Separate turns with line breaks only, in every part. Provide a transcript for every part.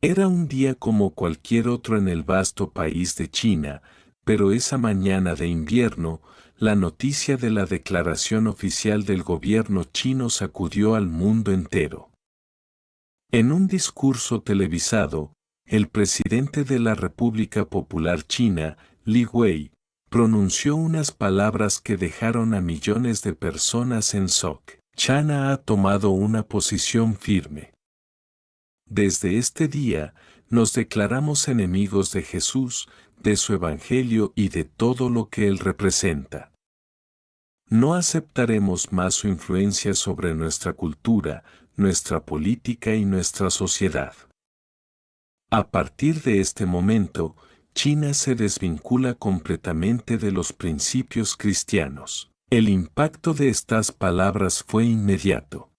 Era un día como cualquier otro en el vasto país de China, pero esa mañana de invierno, la noticia de la declaración oficial del gobierno chino sacudió al mundo entero. En un discurso televisado, el presidente de la República Popular China, Li Wei, pronunció unas palabras que dejaron a millones de personas en shock. China ha tomado una posición firme. Desde este día, nos declaramos enemigos de Jesús, de su Evangelio y de todo lo que Él representa. No aceptaremos más su influencia sobre nuestra cultura, nuestra política y nuestra sociedad. A partir de este momento, China se desvincula completamente de los principios cristianos. El impacto de estas palabras fue inmediato.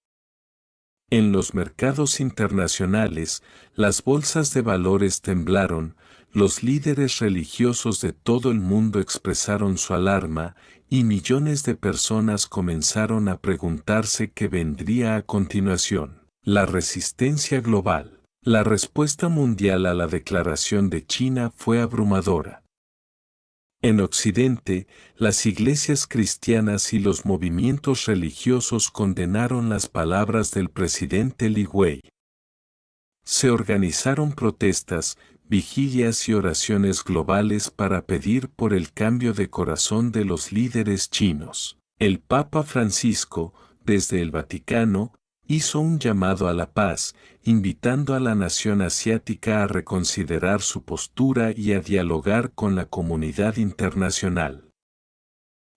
En los mercados internacionales, las bolsas de valores temblaron, los líderes religiosos de todo el mundo expresaron su alarma, y millones de personas comenzaron a preguntarse qué vendría a continuación. La resistencia global. La respuesta mundial a la declaración de China fue abrumadora. En Occidente, las iglesias cristianas y los movimientos religiosos condenaron las palabras del presidente Li Wei. Se organizaron protestas, vigilias y oraciones globales para pedir por el cambio de corazón de los líderes chinos. El Papa Francisco, desde el Vaticano, hizo un llamado a la paz, invitando a la nación asiática a reconsiderar su postura y a dialogar con la comunidad internacional.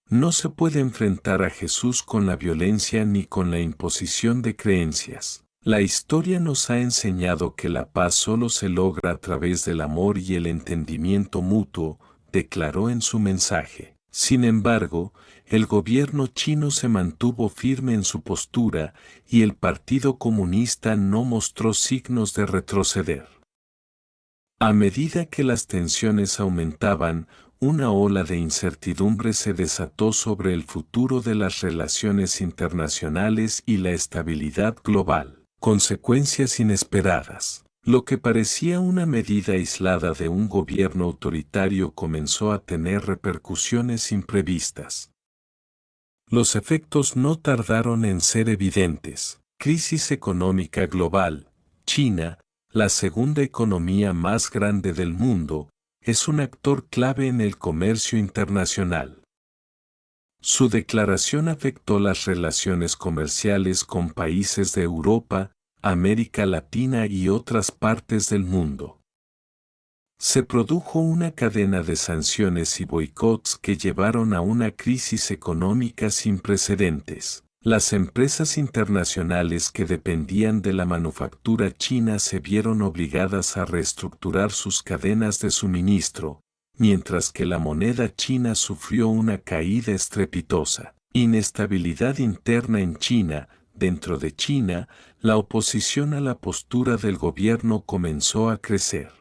No se puede enfrentar a Jesús con la violencia ni con la imposición de creencias. La historia nos ha enseñado que la paz solo se logra a través del amor y el entendimiento mutuo, declaró en su mensaje. Sin embargo, el gobierno chino se mantuvo firme en su postura y el Partido Comunista no mostró signos de retroceder. A medida que las tensiones aumentaban, una ola de incertidumbre se desató sobre el futuro de las relaciones internacionales y la estabilidad global. Consecuencias inesperadas. Lo que parecía una medida aislada de un gobierno autoritario comenzó a tener repercusiones imprevistas. Los efectos no tardaron en ser evidentes. Crisis económica global. China, la segunda economía más grande del mundo, es un actor clave en el comercio internacional. Su declaración afectó las relaciones comerciales con países de Europa, América Latina y otras partes del mundo. Se produjo una cadena de sanciones y boicots que llevaron a una crisis económica sin precedentes. Las empresas internacionales que dependían de la manufactura china se vieron obligadas a reestructurar sus cadenas de suministro, mientras que la moneda china sufrió una caída estrepitosa. Inestabilidad interna en China. Dentro de China, la oposición a la postura del gobierno comenzó a crecer.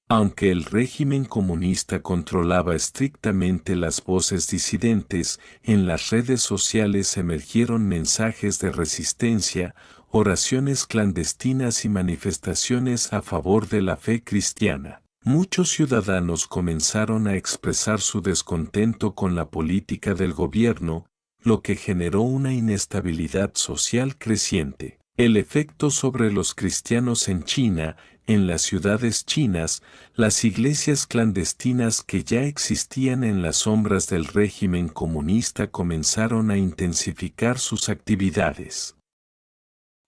Aunque el régimen comunista controlaba estrictamente las voces disidentes, en las redes sociales emergieron mensajes de resistencia, oraciones clandestinas y manifestaciones a favor de la fe cristiana. Muchos ciudadanos comenzaron a expresar su descontento con la política del gobierno, lo que generó una inestabilidad social creciente. El efecto sobre los cristianos en China. En las ciudades chinas, las iglesias clandestinas que ya existían en las sombras del régimen comunista comenzaron a intensificar sus actividades.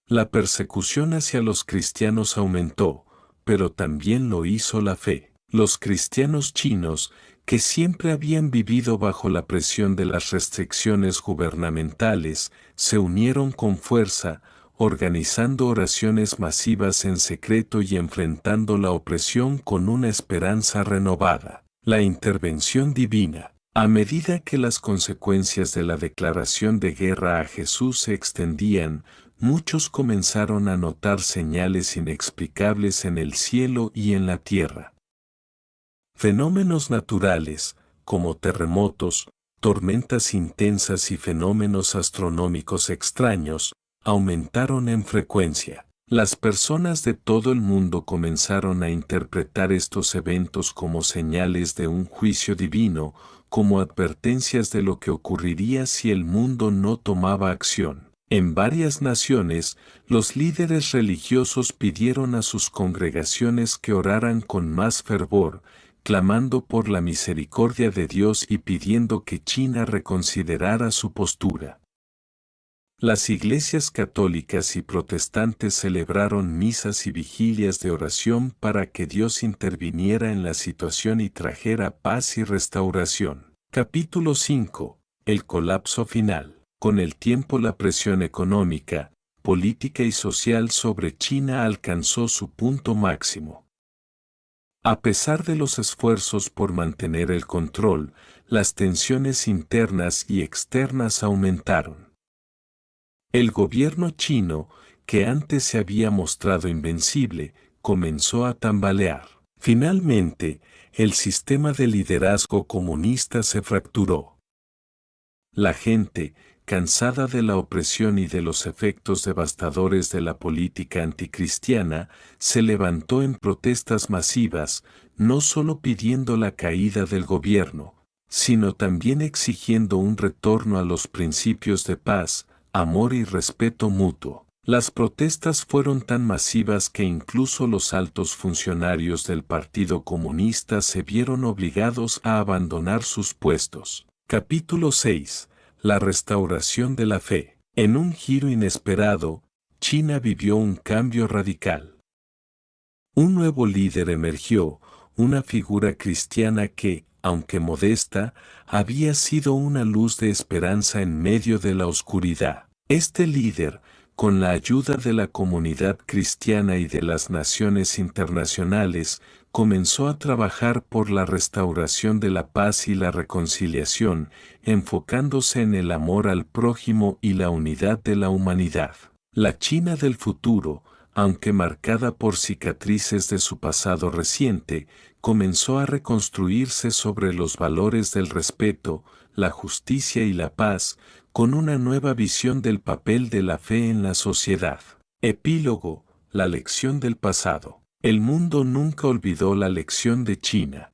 La persecución hacia los cristianos aumentó, pero también lo hizo la fe. Los cristianos chinos, que siempre habían vivido bajo la presión de las restricciones gubernamentales, se unieron con fuerza, organizando oraciones masivas en secreto y enfrentando la opresión con una esperanza renovada. La intervención divina. A medida que las consecuencias de la declaración de guerra a Jesús se extendían, muchos comenzaron a notar señales inexplicables en el cielo y en la tierra. Fenómenos naturales, como terremotos, tormentas intensas y fenómenos astronómicos extraños, aumentaron en frecuencia. Las personas de todo el mundo comenzaron a interpretar estos eventos como señales de un juicio divino, como advertencias de lo que ocurriría si el mundo no tomaba acción. En varias naciones, los líderes religiosos pidieron a sus congregaciones que oraran con más fervor, clamando por la misericordia de Dios y pidiendo que China reconsiderara su postura. Las iglesias católicas y protestantes celebraron misas y vigilias de oración para que Dios interviniera en la situación y trajera paz y restauración. Capítulo 5. El colapso final. Con el tiempo la presión económica, política y social sobre China alcanzó su punto máximo. A pesar de los esfuerzos por mantener el control, las tensiones internas y externas aumentaron. El gobierno chino, que antes se había mostrado invencible, comenzó a tambalear. Finalmente, el sistema de liderazgo comunista se fracturó. La gente, cansada de la opresión y de los efectos devastadores de la política anticristiana, se levantó en protestas masivas, no solo pidiendo la caída del gobierno, sino también exigiendo un retorno a los principios de paz, amor y respeto mutuo. Las protestas fueron tan masivas que incluso los altos funcionarios del Partido Comunista se vieron obligados a abandonar sus puestos. Capítulo 6. La restauración de la fe. En un giro inesperado, China vivió un cambio radical. Un nuevo líder emergió, una figura cristiana que, aunque modesta, había sido una luz de esperanza en medio de la oscuridad. Este líder, con la ayuda de la comunidad cristiana y de las naciones internacionales, comenzó a trabajar por la restauración de la paz y la reconciliación, enfocándose en el amor al prójimo y la unidad de la humanidad. La China del futuro, aunque marcada por cicatrices de su pasado reciente, comenzó a reconstruirse sobre los valores del respeto, la justicia y la paz, con una nueva visión del papel de la fe en la sociedad. Epílogo, la lección del pasado. El mundo nunca olvidó la lección de China.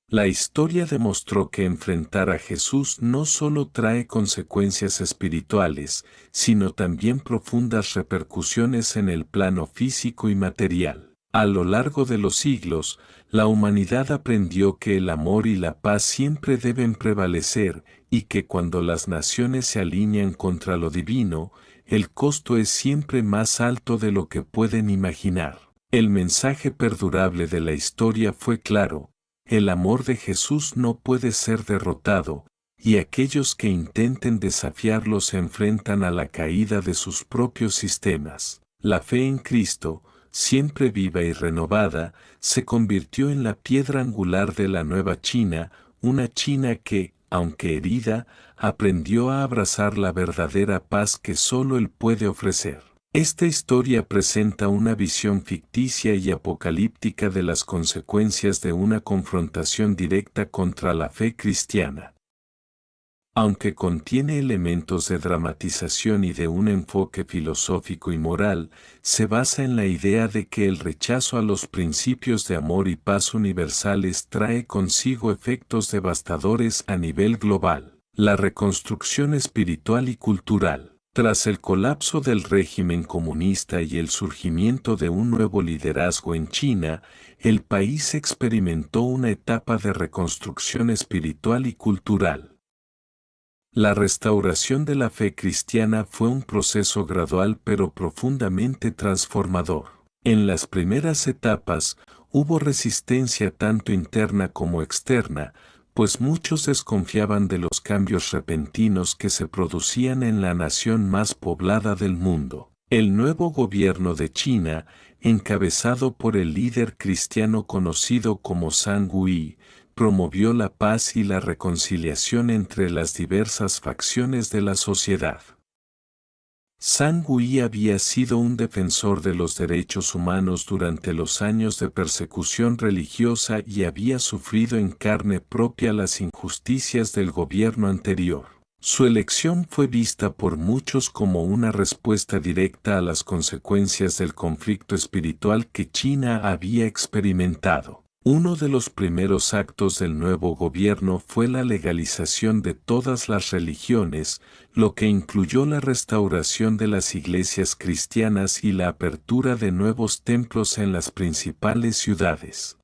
La historia demostró que enfrentar a Jesús no solo trae consecuencias espirituales, sino también profundas repercusiones en el plano físico y material. A lo largo de los siglos, la humanidad aprendió que el amor y la paz siempre deben prevalecer, y que cuando las naciones se alinean contra lo divino, el costo es siempre más alto de lo que pueden imaginar. El mensaje perdurable de la historia fue claro: el amor de Jesús no puede ser derrotado, y aquellos que intenten desafiarlo se enfrentan a la caída de sus propios sistemas. La fe en Cristo, siempre viva y renovada, se convirtió en la piedra angular de la nueva China, una China que, aunque herida, aprendió a abrazar la verdadera paz que solo Él puede ofrecer. Esta historia presenta una visión ficticia y apocalíptica de las consecuencias de una confrontación directa contra la fe cristiana. Aunque contiene elementos de dramatización y de un enfoque filosófico y moral, se basa en la idea de que el rechazo a los principios de amor y paz universales trae consigo efectos devastadores a nivel global. La reconstrucción espiritual y cultural. Tras el colapso del régimen comunista y el surgimiento de un nuevo liderazgo en China, el país experimentó una etapa de reconstrucción espiritual y cultural. La restauración de la fe cristiana fue un proceso gradual pero profundamente transformador. En las primeras etapas, hubo resistencia tanto interna como externa, pues muchos desconfiaban de los cambios repentinos que se producían en la nación más poblada del mundo. El nuevo gobierno de China, encabezado por el líder cristiano conocido como Zhang Hui, promovió la paz y la reconciliación entre las diversas facciones de la sociedad. Zhang Hui había sido un defensor de los derechos humanos durante los años de persecución religiosa y había sufrido en carne propia las injusticias del gobierno anterior. Su elección fue vista por muchos como una respuesta directa a las consecuencias del conflicto espiritual que China había experimentado. Uno de los primeros actos del nuevo gobierno fue la legalización de todas las religiones, lo que incluyó la restauración de las iglesias cristianas y la apertura de nuevos templos en las principales ciudades.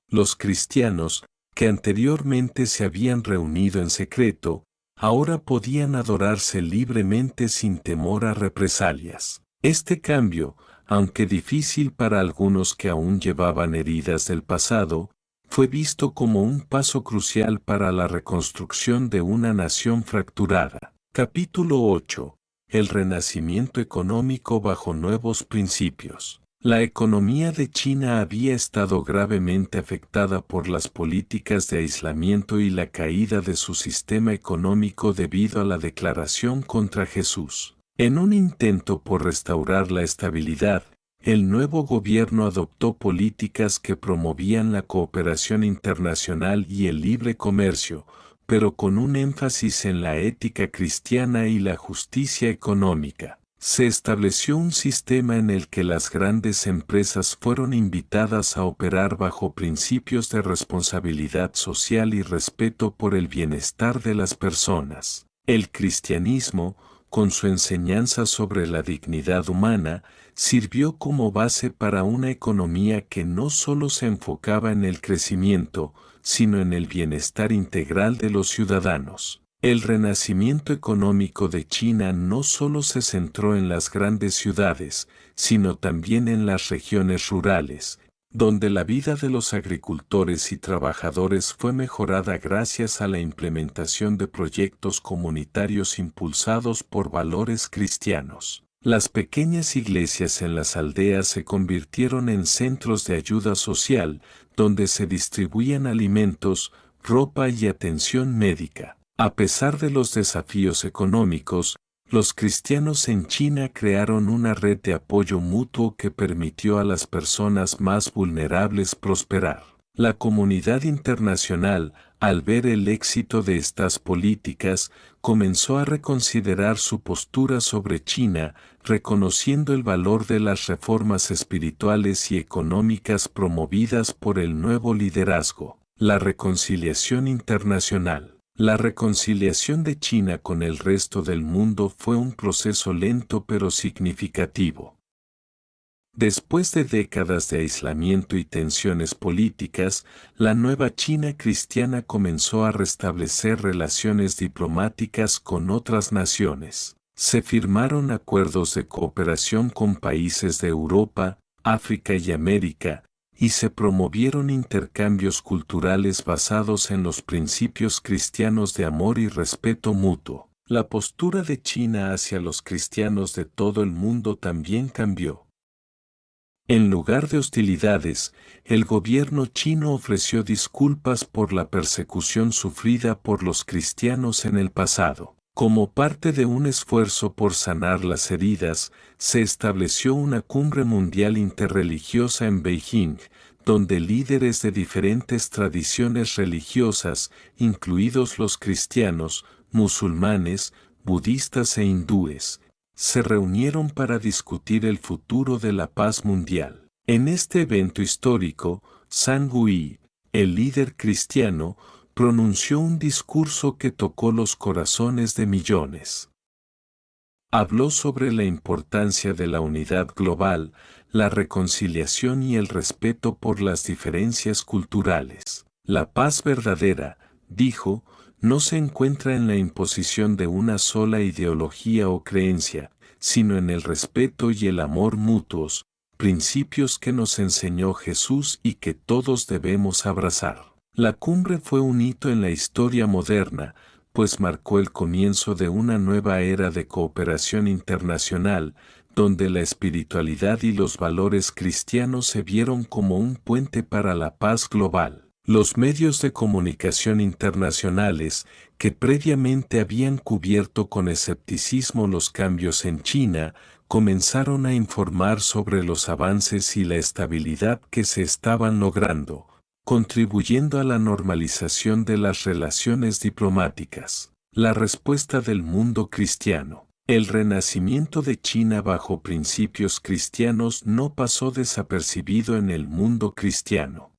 Los cristianos, que anteriormente se habían reunido en secreto, ahora podían adorarse libremente sin temor a represalias. Este cambio, aunque difícil para algunos que aún llevaban heridas del pasado, fue visto como un paso crucial para la reconstrucción de una nación fracturada. Capítulo 8. El renacimiento económico bajo nuevos principios. La economía de China había estado gravemente afectada por las políticas de aislamiento y la caída de su sistema económico debido a la declaración contra Jesús. En un intento por restaurar la estabilidad, el nuevo gobierno adoptó políticas que promovían la cooperación internacional y el libre comercio, pero con un énfasis en la ética cristiana y la justicia económica. Se estableció un sistema en el que las grandes empresas fueron invitadas a operar bajo principios de responsabilidad social y respeto por el bienestar de las personas. El cristianismo, con su enseñanza sobre la dignidad humana, sirvió como base para una economía que no solo se enfocaba en el crecimiento, sino en el bienestar integral de los ciudadanos. El renacimiento económico de China no solo se centró en las grandes ciudades, sino también en las regiones rurales, donde la vida de los agricultores y trabajadores fue mejorada gracias a la implementación de proyectos comunitarios impulsados por valores cristianos. Las pequeñas iglesias en las aldeas se convirtieron en centros de ayuda social, donde se distribuían alimentos, ropa y atención médica. A pesar de los desafíos económicos, los cristianos en China crearon una red de apoyo mutuo que permitió a las personas más vulnerables prosperar. La comunidad internacional, al ver el éxito de estas políticas, comenzó a reconsiderar su postura sobre China, reconociendo el valor de las reformas espirituales y económicas promovidas por el nuevo liderazgo. La reconciliación internacional. La reconciliación de China con el resto del mundo fue un proceso lento pero significativo. Después de décadas de aislamiento y tensiones políticas, la nueva China cristiana comenzó a restablecer relaciones diplomáticas con otras naciones. Se firmaron acuerdos de cooperación con países de Europa, África y América, y se promovieron intercambios culturales basados en los principios cristianos de amor y respeto mutuo. La postura de China hacia los cristianos de todo el mundo también cambió. En lugar de hostilidades, el gobierno chino ofreció disculpas por la persecución sufrida por los cristianos en el pasado. Como parte de un esfuerzo por sanar las heridas, se estableció una cumbre mundial interreligiosa en Beijing, donde líderes de diferentes tradiciones religiosas, incluidos los cristianos, musulmanes, budistas e hindúes, se reunieron para discutir el futuro de la paz mundial. En este evento histórico, Zhang Hui, el líder cristiano, pronunció un discurso que tocó los corazones de millones. Habló sobre la importancia de la unidad global, la reconciliación y el respeto por las diferencias culturales. La paz verdadera, dijo, no se encuentra en la imposición de una sola ideología o creencia, sino en el respeto y el amor mutuos, principios que nos enseñó Jesús y que todos debemos abrazar. La cumbre fue un hito en la historia moderna, pues marcó el comienzo de una nueva era de cooperación internacional, donde la espiritualidad y los valores cristianos se vieron como un puente para la paz global. Los medios de comunicación internacionales, que previamente habían cubierto con escepticismo los cambios en China, comenzaron a informar sobre los avances y la estabilidad que se estaban logrando, contribuyendo a la normalización de las relaciones diplomáticas. La respuesta del mundo cristiano. El renacimiento de China bajo principios cristianos no pasó desapercibido en el mundo cristiano.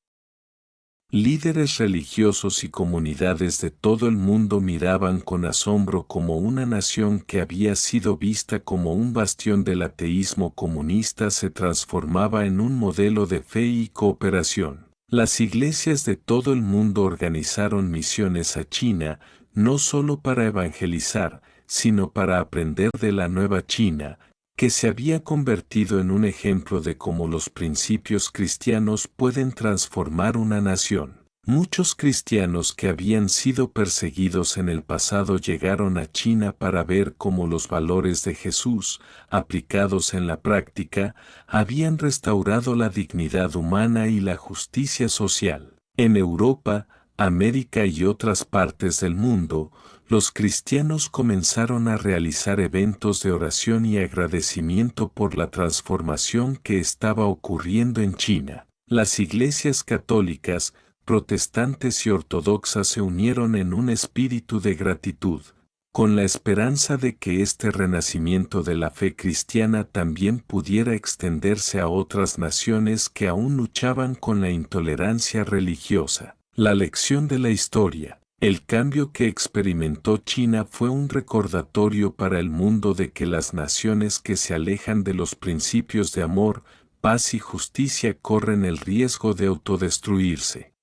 Líderes religiosos y comunidades de todo el mundo miraban con asombro cómo una nación que había sido vista como un bastión del ateísmo comunista se transformaba en un modelo de fe y cooperación. Las iglesias de todo el mundo organizaron misiones a China, no solo para evangelizar, sino para aprender de la nueva China, que se había convertido en un ejemplo de cómo los principios cristianos pueden transformar una nación. Muchos cristianos que habían sido perseguidos en el pasado llegaron a China para ver cómo los valores de Jesús, aplicados en la práctica, habían restaurado la dignidad humana y la justicia social. En Europa, América y otras partes del mundo, los cristianos comenzaron a realizar eventos de oración y agradecimiento por la transformación que estaba ocurriendo en China. Las iglesias católicas, protestantes y ortodoxas se unieron en un espíritu de gratitud, con la esperanza de que este renacimiento de la fe cristiana también pudiera extenderse a otras naciones que aún luchaban con la intolerancia religiosa. La lección de la historia. El cambio que experimentó China fue un recordatorio para el mundo de que las naciones que se alejan de los principios de amor, paz y justicia corren el riesgo de autodestruirse.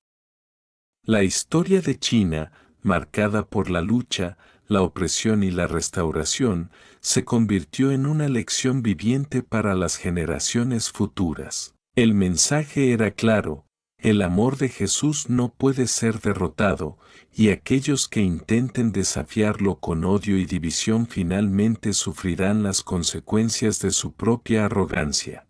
La historia de China, marcada por la lucha, la opresión y la restauración, se convirtió en una lección viviente para las generaciones futuras. El mensaje era claro: el amor de Jesús no puede ser derrotado, y aquellos que intenten desafiarlo con odio y división finalmente sufrirán las consecuencias de su propia arrogancia.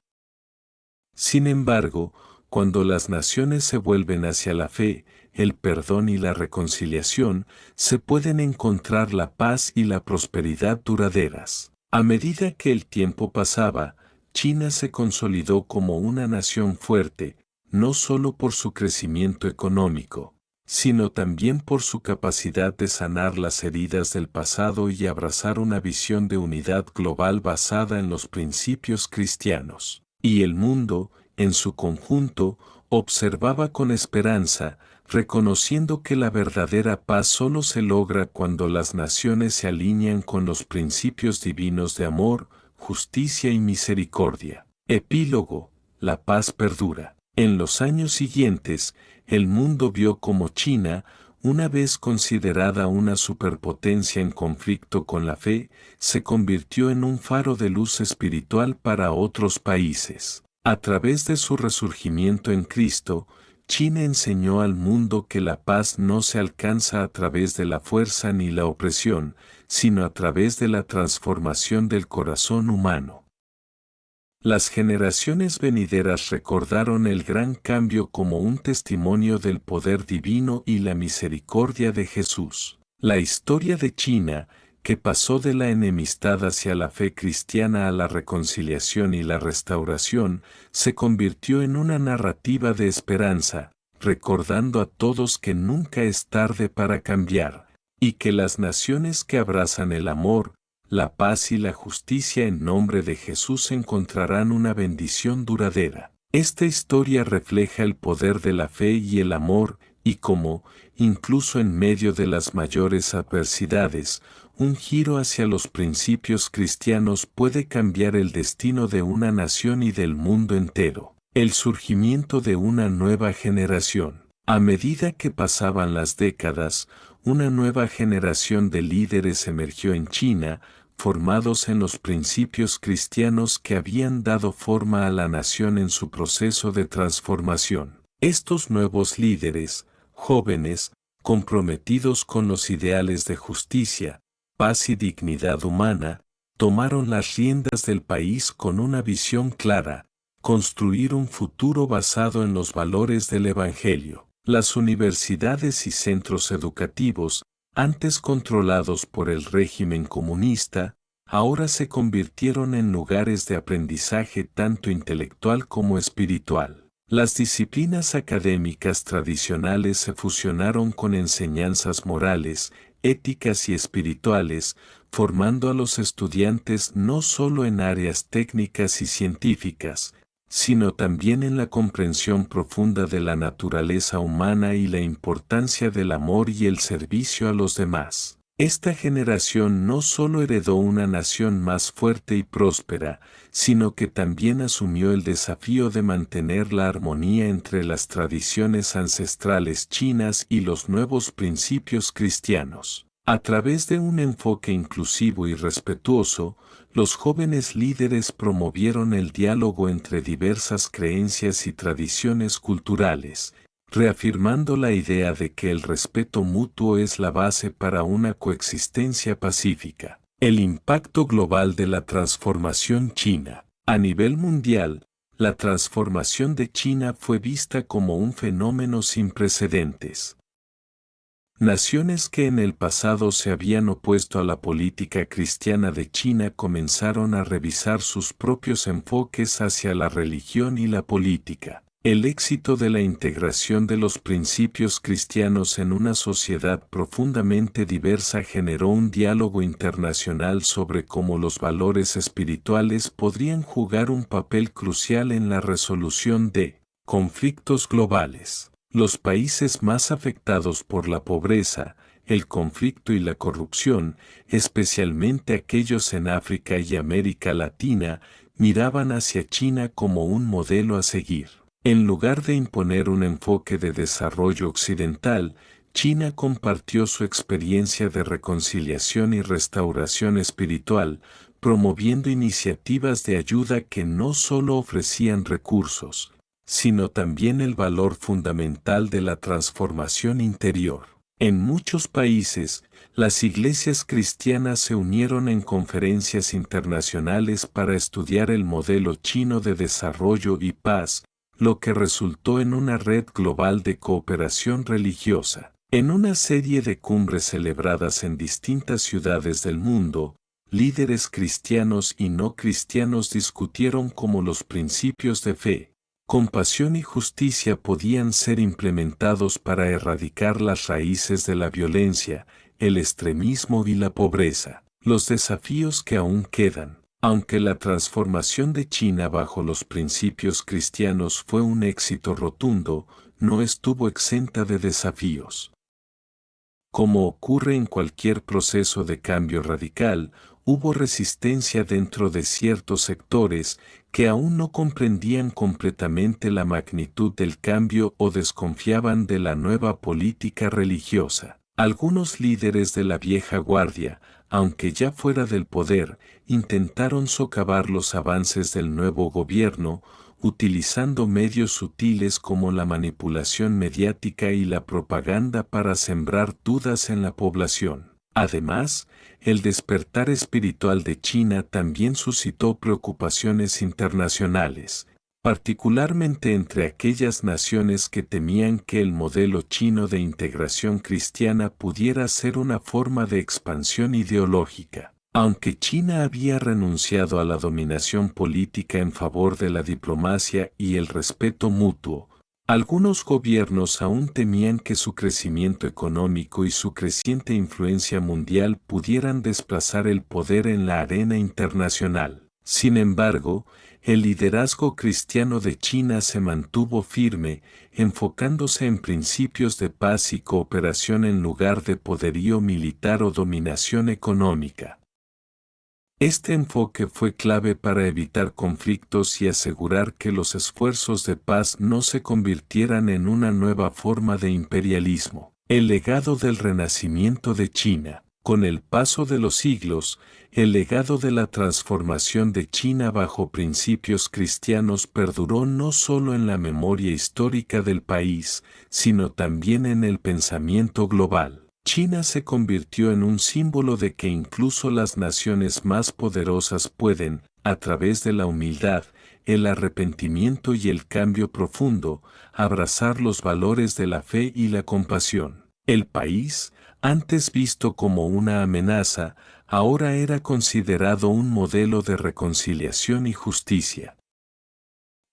Sin embargo, cuando las naciones se vuelven hacia la fe, el perdón y la reconciliación, se pueden encontrar la paz y la prosperidad duraderas. A medida que el tiempo pasaba, China se consolidó como una nación fuerte, no solo por su crecimiento económico, sino también por su capacidad de sanar las heridas del pasado y abrazar una visión de unidad global basada en los principios cristianos. Y el mundo, en su conjunto, observaba con esperanza, reconociendo que la verdadera paz solo se logra cuando las naciones se alinean con los principios divinos de amor, justicia y misericordia. Epílogo: la paz perdura. En los años siguientes, el mundo vio cómo China, una vez considerada una superpotencia en conflicto con la fe, se convirtió en un faro de luz espiritual para otros países. A través de su resurgimiento en Cristo, China enseñó al mundo que la paz no se alcanza a través de la fuerza ni la opresión, sino a través de la transformación del corazón humano. Las generaciones venideras recordaron el gran cambio como un testimonio del poder divino y la misericordia de Jesús. La historia de China, que pasó de la enemistad hacia la fe cristiana a la reconciliación y la restauración, se convirtió en una narrativa de esperanza, recordando a todos que nunca es tarde para cambiar, y que las naciones que abrazan el amor, la paz y la justicia en nombre de Jesús encontrarán una bendición duradera. Esta historia refleja el poder de la fe y el amor, y cómo, incluso en medio de las mayores adversidades, un giro hacia los principios cristianos puede cambiar el destino de una nación y del mundo entero. El surgimiento de una nueva generación. A medida que pasaban las décadas, una nueva generación de líderes emergió en China, formados en los principios cristianos que habían dado forma a la nación en su proceso de transformación. Estos nuevos líderes, jóvenes, comprometidos con los ideales de justicia, paz y dignidad humana, tomaron las riendas del país con una visión clara: construir un futuro basado en los valores del Evangelio. Las universidades y centros educativos, antes controlados por el régimen comunista, ahora se convirtieron en lugares de aprendizaje tanto intelectual como espiritual. Las disciplinas académicas tradicionales se fusionaron con enseñanzas morales, éticas y espirituales, formando a los estudiantes no solo en áreas técnicas y científicas, sino también en la comprensión profunda de la naturaleza humana y la importancia del amor y el servicio a los demás. Esta generación no solo heredó una nación más fuerte y próspera, sino que también asumió el desafío de mantener la armonía entre las tradiciones ancestrales chinas y los nuevos principios cristianos. A través de un enfoque inclusivo y respetuoso, los jóvenes líderes promovieron el diálogo entre diversas creencias y tradiciones culturales, reafirmando la idea de que el respeto mutuo es la base para una coexistencia pacífica. El impacto global de la transformación china. A nivel mundial, la transformación de China fue vista como un fenómeno sin precedentes. Naciones que en el pasado se habían opuesto a la política cristiana de China comenzaron a revisar sus propios enfoques hacia la religión y la política. El éxito de la integración de los principios cristianos en una sociedad profundamente diversa generó un diálogo internacional sobre cómo los valores espirituales podrían jugar un papel crucial en la resolución de conflictos globales. Los países más afectados por la pobreza, el conflicto y la corrupción, especialmente aquellos en África y América Latina, miraban hacia China como un modelo a seguir. En lugar de imponer un enfoque de desarrollo occidental, China compartió su experiencia de reconciliación y restauración espiritual, promoviendo iniciativas de ayuda que no solo ofrecían recursos, sino también el valor fundamental de la transformación interior. En muchos países, las iglesias cristianas se unieron en conferencias internacionales para estudiar el modelo chino de desarrollo y paz, lo que resultó en una red global de cooperación religiosa. En una serie de cumbres celebradas en distintas ciudades del mundo, líderes cristianos y no cristianos discutieron cómo los principios de fe, compasión y justicia podían ser implementados para erradicar las raíces de la violencia, el extremismo y la pobreza. Los desafíos que aún quedan. Aunque la transformación de China bajo los principios cristianos fue un éxito rotundo, no estuvo exenta de desafíos. Como ocurre en cualquier proceso de cambio radical, hubo resistencia dentro de ciertos sectores que aún no comprendían completamente la magnitud del cambio o desconfiaban de la nueva política religiosa. Algunos líderes de la vieja guardia, aunque ya fuera del poder, intentaron socavar los avances del nuevo gobierno, utilizando medios sutiles como la manipulación mediática y la propaganda para sembrar dudas en la población. Además, el despertar espiritual de China también suscitó preocupaciones internacionales, particularmente entre aquellas naciones que temían que el modelo chino de integración cristiana pudiera ser una forma de expansión ideológica. Aunque China había renunciado a la dominación política en favor de la diplomacia y el respeto mutuo, algunos gobiernos aún temían que su crecimiento económico y su creciente influencia mundial pudieran desplazar el poder en la arena internacional. Sin embargo, el liderazgo cristiano de China se mantuvo firme, enfocándose en principios de paz y cooperación en lugar de poderío militar o dominación económica. Este enfoque fue clave para evitar conflictos y asegurar que los esfuerzos de paz no se convirtieran en una nueva forma de imperialismo. El legado del renacimiento de China. Con el paso de los siglos, el legado de la transformación de China bajo principios cristianos perduró no solo en la memoria histórica del país, sino también en el pensamiento global. China se convirtió en un símbolo de que incluso las naciones más poderosas pueden, a través de la humildad, el arrepentimiento y el cambio profundo, abrazar los valores de la fe y la compasión. El país, antes visto como una amenaza, ahora era considerado un modelo de reconciliación y justicia.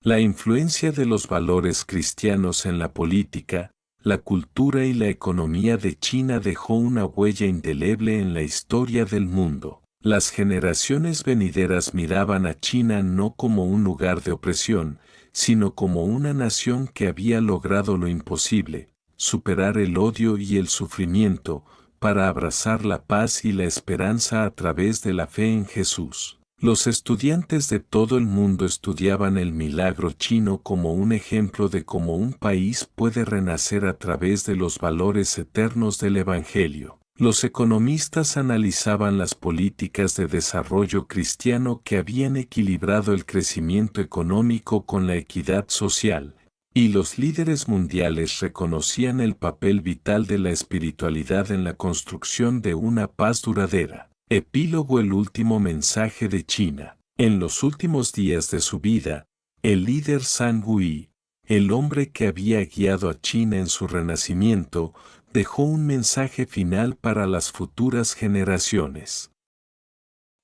La influencia de los valores cristianos en la política. la cultura y la economía de China dejó una huella indeleble en la historia del mundo. Las generaciones venideras miraban a China no como un lugar de opresión, sino como una nación que había logrado lo imposible, superar el odio y el sufrimiento, para abrazar la paz y la esperanza a través de la fe en Jesús. Los estudiantes de todo el mundo estudiaban el milagro chino como un ejemplo de cómo un país puede renacer a través de los valores eternos del Evangelio. Los economistas analizaban las políticas de desarrollo cristiano que habían equilibrado el crecimiento económico con la equidad social, y los líderes mundiales reconocían el papel vital de la espiritualidad en la construcción de una paz duradera. Epílogo: el último mensaje de China. En los últimos días de su vida, el líder Zhang Hui, el hombre que había guiado a China en su renacimiento, dejó un mensaje final para las futuras generaciones.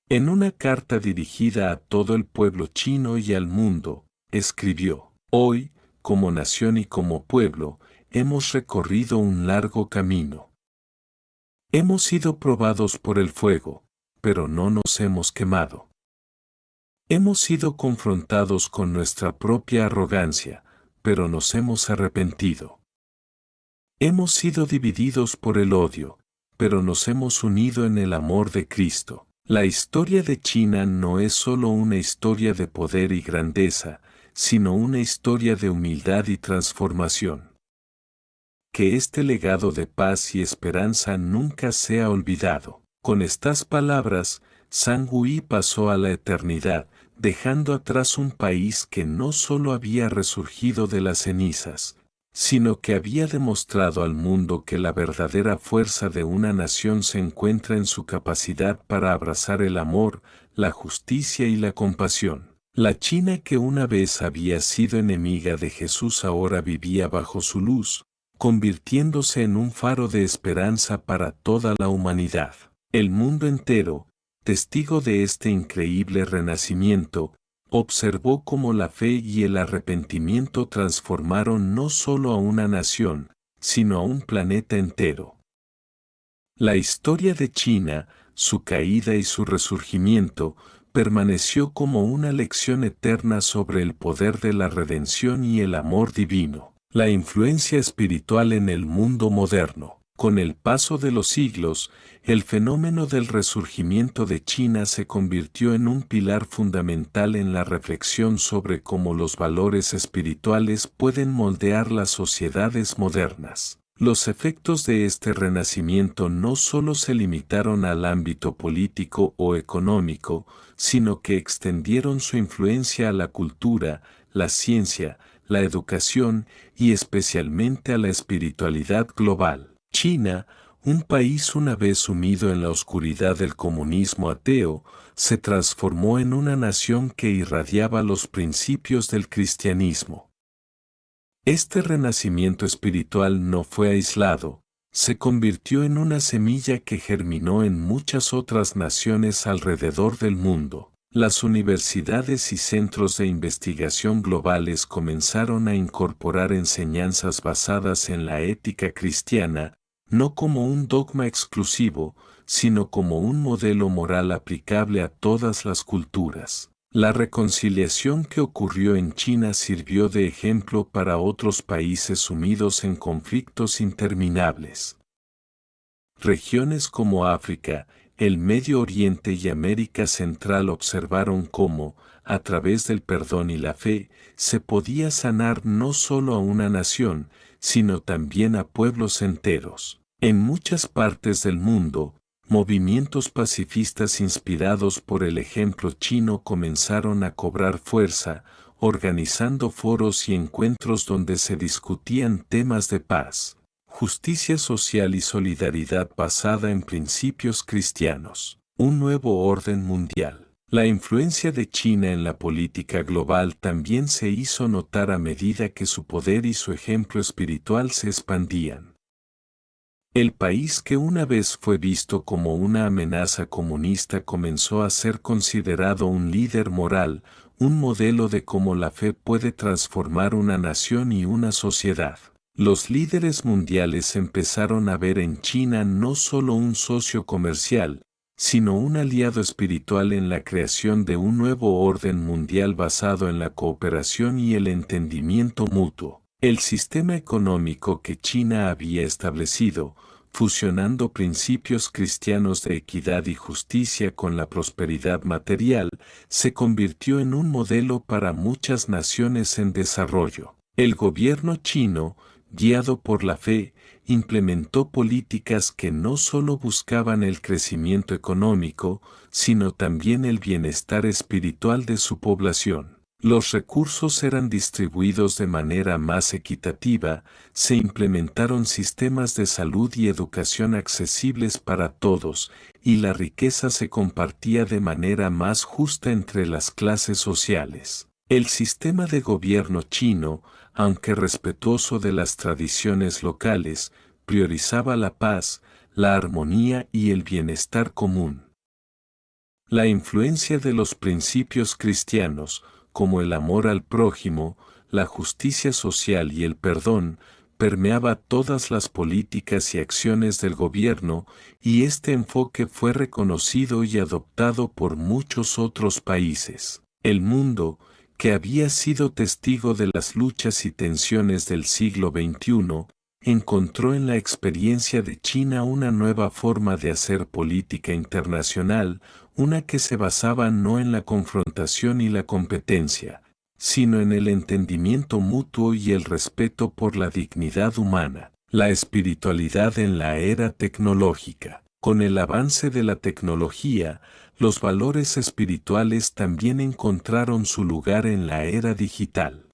En una carta dirigida a todo el pueblo chino y al mundo, escribió: Hoy, como nación y como pueblo, hemos recorrido un largo camino. Hemos sido probados por el fuego, pero no nos hemos quemado. Hemos sido confrontados con nuestra propia arrogancia, pero nos hemos arrepentido. Hemos sido divididos por el odio, pero nos hemos unido en el amor de Cristo. La historia de China no es solo una historia de poder y grandeza, sino una historia de humildad y transformación. Que este legado de paz y esperanza nunca sea olvidado. Con estas palabras, Zhang Hui pasó a la eternidad, dejando atrás un país que no solo había resurgido de las cenizas, sino que había demostrado al mundo que la verdadera fuerza de una nación se encuentra en su capacidad para abrazar el amor, la justicia y la compasión. La China que una vez había sido enemiga de Jesús ahora vivía bajo su luz, convirtiéndose en un faro de esperanza para toda la humanidad. El mundo entero, testigo de este increíble renacimiento, observó cómo la fe y el arrepentimiento transformaron no solo a una nación, sino a un planeta entero. La historia de China, su caída y su resurgimiento, permaneció como una lección eterna sobre el poder de la redención y el amor divino. La influencia espiritual en el mundo moderno. Con el paso de los siglos, el fenómeno del resurgimiento de China se convirtió en un pilar fundamental en la reflexión sobre cómo los valores espirituales pueden moldear las sociedades modernas. Los efectos de este renacimiento no solo se limitaron al ámbito político o económico, sino que extendieron su influencia a la cultura, la ciencia, la educación y especialmente a la espiritualidad global. China, un país una vez sumido en la oscuridad del comunismo ateo, se transformó en una nación que irradiaba los principios del cristianismo. Este renacimiento espiritual no fue aislado, se convirtió en una semilla que germinó en muchas otras naciones alrededor del mundo. Las universidades y centros de investigación globales comenzaron a incorporar enseñanzas basadas en la ética cristiana, no como un dogma exclusivo, sino como un modelo moral aplicable a todas las culturas. La reconciliación que ocurrió en China sirvió de ejemplo para otros países sumidos en conflictos interminables. Regiones como África, el Medio Oriente y América Central observaron cómo, a través del perdón y la fe, se podía sanar no solo a una nación, sino también a pueblos enteros. En muchas partes del mundo, movimientos pacifistas inspirados por el ejemplo chino comenzaron a cobrar fuerza, organizando foros y encuentros donde se discutían temas de paz, justicia social y solidaridad basada en principios cristianos. Un nuevo orden mundial. La influencia de China en la política global también se hizo notar a medida que su poder y su ejemplo espiritual se expandían. El país que una vez fue visto como una amenaza comunista comenzó a ser considerado un líder moral, un modelo de cómo la fe puede transformar una nación y una sociedad. Los líderes mundiales empezaron a ver en China no solo un socio comercial, sino un aliado espiritual en la creación de un nuevo orden mundial basado en la cooperación y el entendimiento mutuo. El sistema económico que China había establecido, fusionando principios cristianos de equidad y justicia con la prosperidad material, se convirtió en un modelo para muchas naciones en desarrollo. El gobierno chino, guiado por la fe, implementó políticas que no solo buscaban el crecimiento económico, sino también el bienestar espiritual de su población. Los recursos eran distribuidos de manera más equitativa, se implementaron sistemas de salud y educación accesibles para todos, y la riqueza se compartía de manera más justa entre las clases sociales. El sistema de gobierno chino, aunque respetuoso de las tradiciones locales, priorizaba la paz, la armonía y el bienestar común. La influencia de los principios cristianos, como el amor al prójimo, la justicia social y el perdón, permeaba todas las políticas y acciones del gobierno, y este enfoque fue reconocido y adoptado por muchos otros países. El mundo, que había sido testigo de las luchas y tensiones del siglo XXI, encontró en la experiencia de China una nueva forma de hacer política internacional, una que se basaba no en la confrontación y la competencia, sino en el entendimiento mutuo y el respeto por la dignidad humana. La espiritualidad en la era tecnológica. Con el avance de la tecnología, los valores espirituales también encontraron su lugar en la era digital.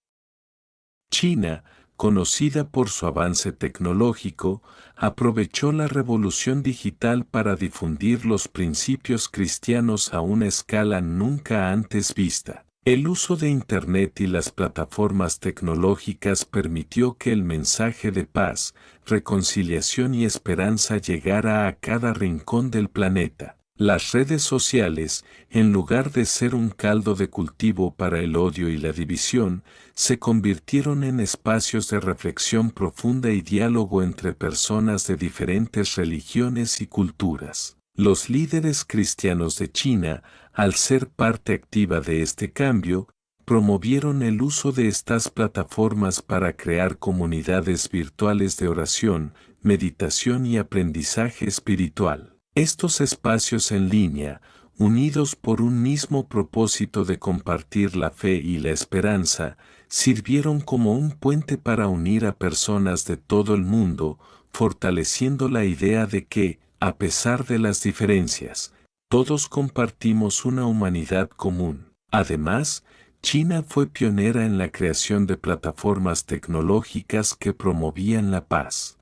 China, conocida por su avance tecnológico, aprovechó la revolución digital para difundir los principios cristianos a una escala nunca antes vista. El uso de Internet y las plataformas tecnológicas permitió que el mensaje de paz, reconciliación y esperanza llegara a cada rincón del planeta. Las redes sociales, en lugar de ser un caldo de cultivo para el odio y la división, se convirtieron en espacios de reflexión profunda y diálogo entre personas de diferentes religiones y culturas. Los líderes cristianos de China, al ser parte activa de este cambio, promovieron el uso de estas plataformas para crear comunidades virtuales de oración, meditación y aprendizaje espiritual. Estos espacios en línea, unidos por un mismo propósito de compartir la fe y la esperanza, sirvieron como un puente para unir a personas de todo el mundo, fortaleciendo la idea de que, a pesar de las diferencias, todos compartimos una humanidad común. Además, China fue pionera en la creación de plataformas tecnológicas que promovían la paz.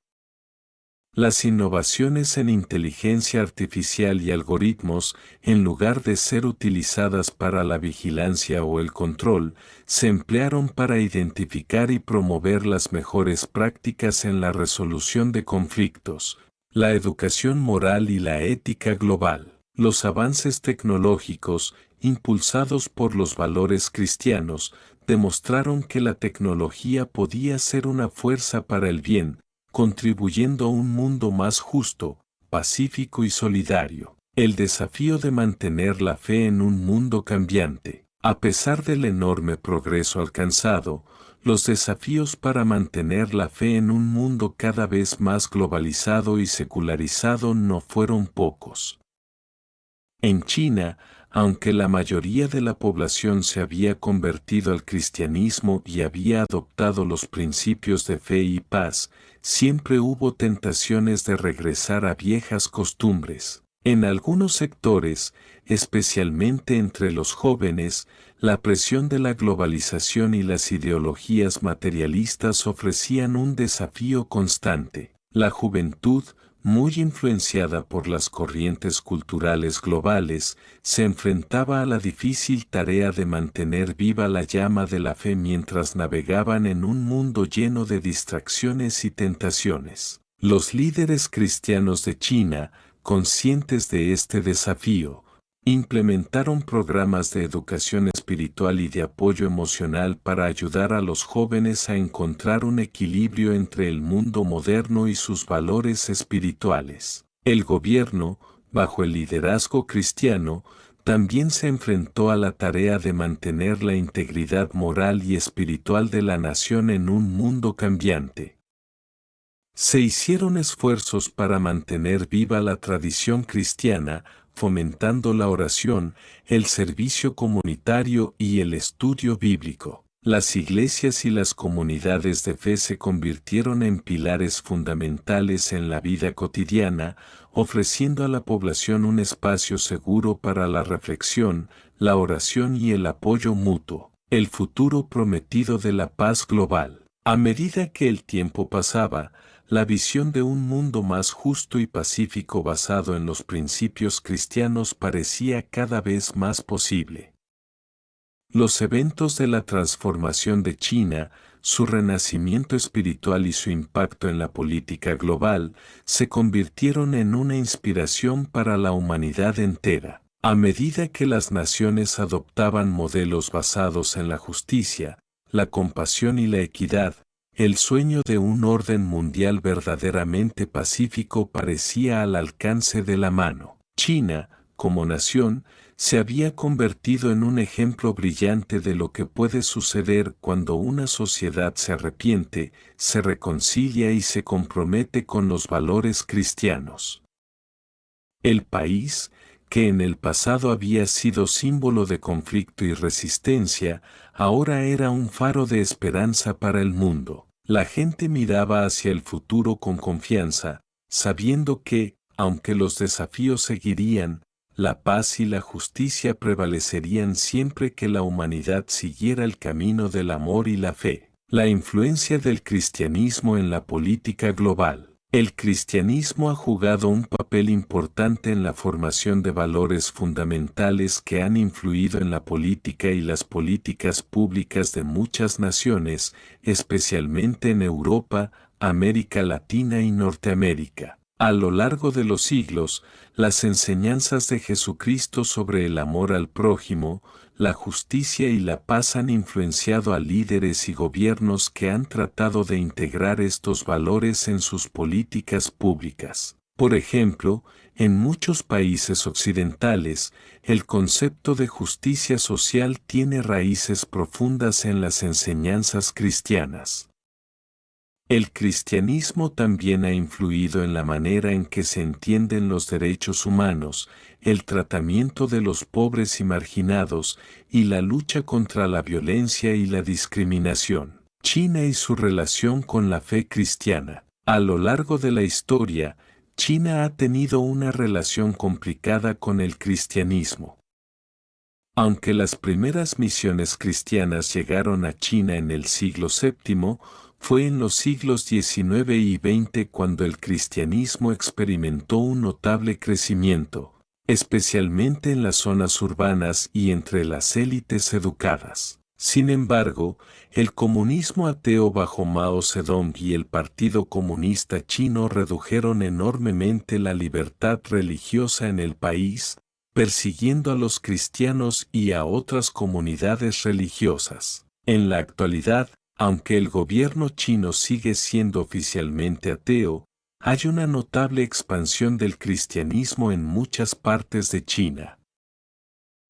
Las innovaciones en inteligencia artificial y algoritmos, en lugar de ser utilizadas para la vigilancia o el control, se emplearon para identificar y promover las mejores prácticas en la resolución de conflictos, la educación moral y la ética global. Los avances tecnológicos, impulsados por los valores cristianos, demostraron que la tecnología podía ser una fuerza para el bien, contribuyendo a un mundo más justo, pacífico y solidario. El desafío de mantener la fe en un mundo cambiante. A pesar del enorme progreso alcanzado, los desafíos para mantener la fe en un mundo cada vez más globalizado y secularizado no fueron pocos. En China, aunque la mayoría de la población se había convertido al cristianismo y había adoptado los principios de fe y paz, siempre hubo tentaciones de regresar a viejas costumbres. En algunos sectores, especialmente entre los jóvenes, la presión de la globalización y las ideologías materialistas ofrecían un desafío constante. La juventud, muy influenciada por las corrientes culturales globales, se enfrentaba a la difícil tarea de mantener viva la llama de la fe mientras navegaban en un mundo lleno de distracciones y tentaciones. Los líderes cristianos de China, conscientes de este desafío, Implementaron programas de educación espiritual y de apoyo emocional para ayudar a los jóvenes a encontrar un equilibrio entre el mundo moderno y sus valores espirituales. El gobierno, bajo el liderazgo cristiano, también se enfrentó a la tarea de mantener la integridad moral y espiritual de la nación en un mundo cambiante. Se hicieron esfuerzos para mantener viva la tradición cristiana, fomentando la oración, el servicio comunitario y el estudio bíblico. Las iglesias y las comunidades de fe se convirtieron en pilares fundamentales en la vida cotidiana, ofreciendo a la población un espacio seguro para la reflexión, la oración y el apoyo mutuo. El futuro prometido de la paz global. A medida que el tiempo pasaba, la visión de un mundo más justo y pacífico basado en los principios cristianos parecía cada vez más posible. Los eventos de la transformación de China, su renacimiento espiritual y su impacto en la política global, se convirtieron en una inspiración para la humanidad entera. A medida que las naciones adoptaban modelos basados en la justicia, la compasión y la equidad, el sueño de un orden mundial verdaderamente pacífico parecía al alcance de la mano. China, como nación, se había convertido en un ejemplo brillante de lo que puede suceder cuando una sociedad se arrepiente, se reconcilia y se compromete con los valores cristianos. El país, que en el pasado había sido símbolo de conflicto y resistencia, ahora era un faro de esperanza para el mundo. La gente miraba hacia el futuro con confianza, sabiendo que, aunque los desafíos seguirían, la paz y la justicia prevalecerían siempre que la humanidad siguiera el camino del amor y la fe. La influencia del cristianismo en la política global. El cristianismo ha jugado un papel importante en la formación de valores fundamentales que han influido en la política y las políticas públicas de muchas naciones, especialmente en Europa, América Latina y Norteamérica. A lo largo de los siglos, las enseñanzas de Jesucristo sobre el amor al prójimo, la justicia y la paz han influenciado a líderes y gobiernos que han tratado de integrar estos valores en sus políticas públicas. Por ejemplo, en muchos países occidentales, el concepto de justicia social tiene raíces profundas en las enseñanzas cristianas. El cristianismo también ha influido en la manera en que se entienden los derechos humanos, el tratamiento de los pobres y marginados, y la lucha contra la violencia y la discriminación. China y su relación con la fe cristiana. A lo largo de la historia, China ha tenido una relación complicada con el cristianismo. Aunque las primeras misiones cristianas llegaron a China en el siglo VII, fue en los siglos XIX y XX cuando el cristianismo experimentó un notable crecimiento, especialmente en las zonas urbanas y entre las élites educadas. Sin embargo, el comunismo ateo bajo Mao Zedong y el Partido Comunista Chino redujeron enormemente la libertad religiosa en el país, persiguiendo a los cristianos y a otras comunidades religiosas. En la actualidad, aunque el gobierno chino sigue siendo oficialmente ateo, hay una notable expansión del cristianismo en muchas partes de China.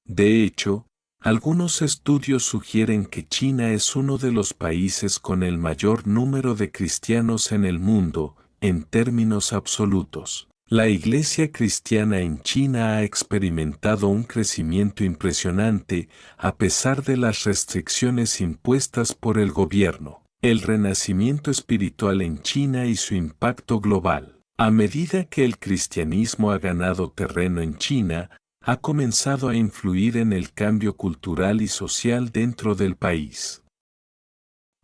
De hecho, algunos estudios sugieren que China es uno de los países con el mayor número de cristianos en el mundo, en términos absolutos. La Iglesia cristiana en China ha experimentado un crecimiento impresionante a pesar de las restricciones impuestas por el gobierno. El renacimiento espiritual en China y su impacto global. A medida que el cristianismo ha ganado terreno en China, ha comenzado a influir en el cambio cultural y social dentro del país.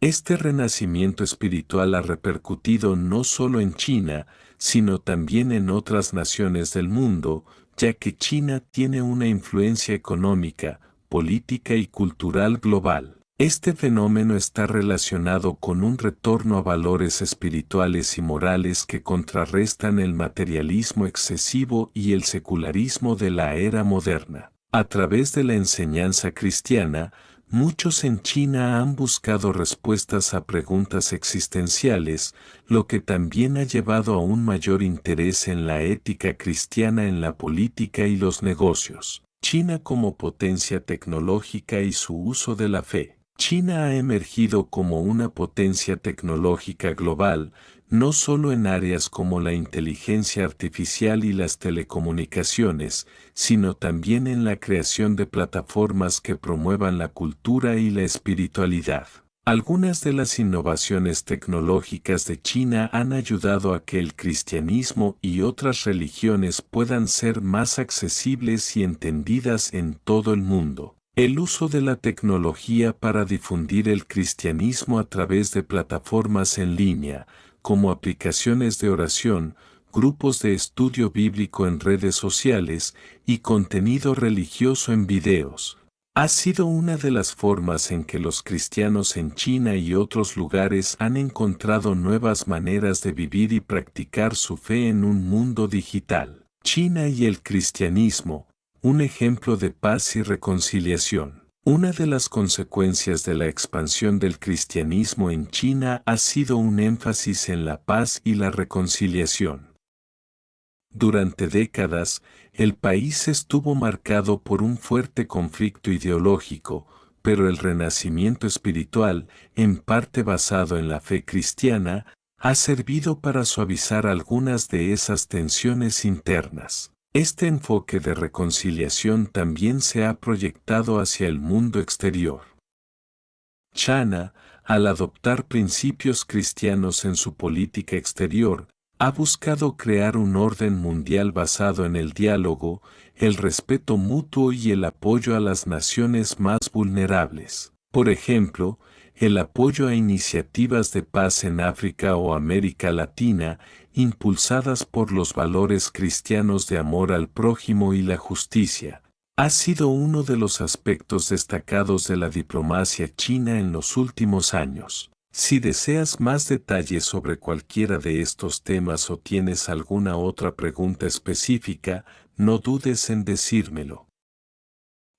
Este renacimiento espiritual ha repercutido no solo en China, sino también en otras naciones del mundo, ya que China tiene una influencia económica, política y cultural global. Este fenómeno está relacionado con un retorno a valores espirituales y morales que contrarrestan el materialismo excesivo y el secularismo de la era moderna. A través de la enseñanza cristiana, muchos en China han buscado respuestas a preguntas existenciales, lo que también ha llevado a un mayor interés en la ética cristiana en la política y los negocios. China como potencia tecnológica y su uso de la fe. China ha emergido como una potencia tecnológica global, no solo en áreas como la inteligencia artificial y las telecomunicaciones, sino también en la creación de plataformas que promuevan la cultura y la espiritualidad. Algunas de las innovaciones tecnológicas de China han ayudado a que el cristianismo y otras religiones puedan ser más accesibles y entendidas en todo el mundo. El uso de la tecnología para difundir el cristianismo a través de plataformas en línea, como aplicaciones de oración, grupos de estudio bíblico en redes sociales y contenido religioso en videos, ha sido una de las formas en que los cristianos en China y otros lugares han encontrado nuevas maneras de vivir y practicar su fe en un mundo digital. China y el cristianismo, un ejemplo de paz y reconciliación. Una de las consecuencias de la expansión del cristianismo en China ha sido un énfasis en la paz y la reconciliación. Durante décadas, el país estuvo marcado por un fuerte conflicto ideológico, pero el renacimiento espiritual, en parte basado en la fe cristiana, ha servido para suavizar algunas de esas tensiones internas. Este enfoque de reconciliación también se ha proyectado hacia el mundo exterior. China, al adoptar principios cristianos en su política exterior, ha buscado crear un orden mundial basado en el diálogo, el respeto mutuo y el apoyo a las naciones más vulnerables. Por ejemplo, el apoyo a iniciativas de paz en África o América Latina, impulsadas por los valores cristianos de amor al prójimo y la justicia, ha sido uno de los aspectos destacados de la diplomacia china en los últimos años. Si deseas más detalles sobre cualquiera de estos temas o tienes alguna otra pregunta específica, no dudes en decírmelo.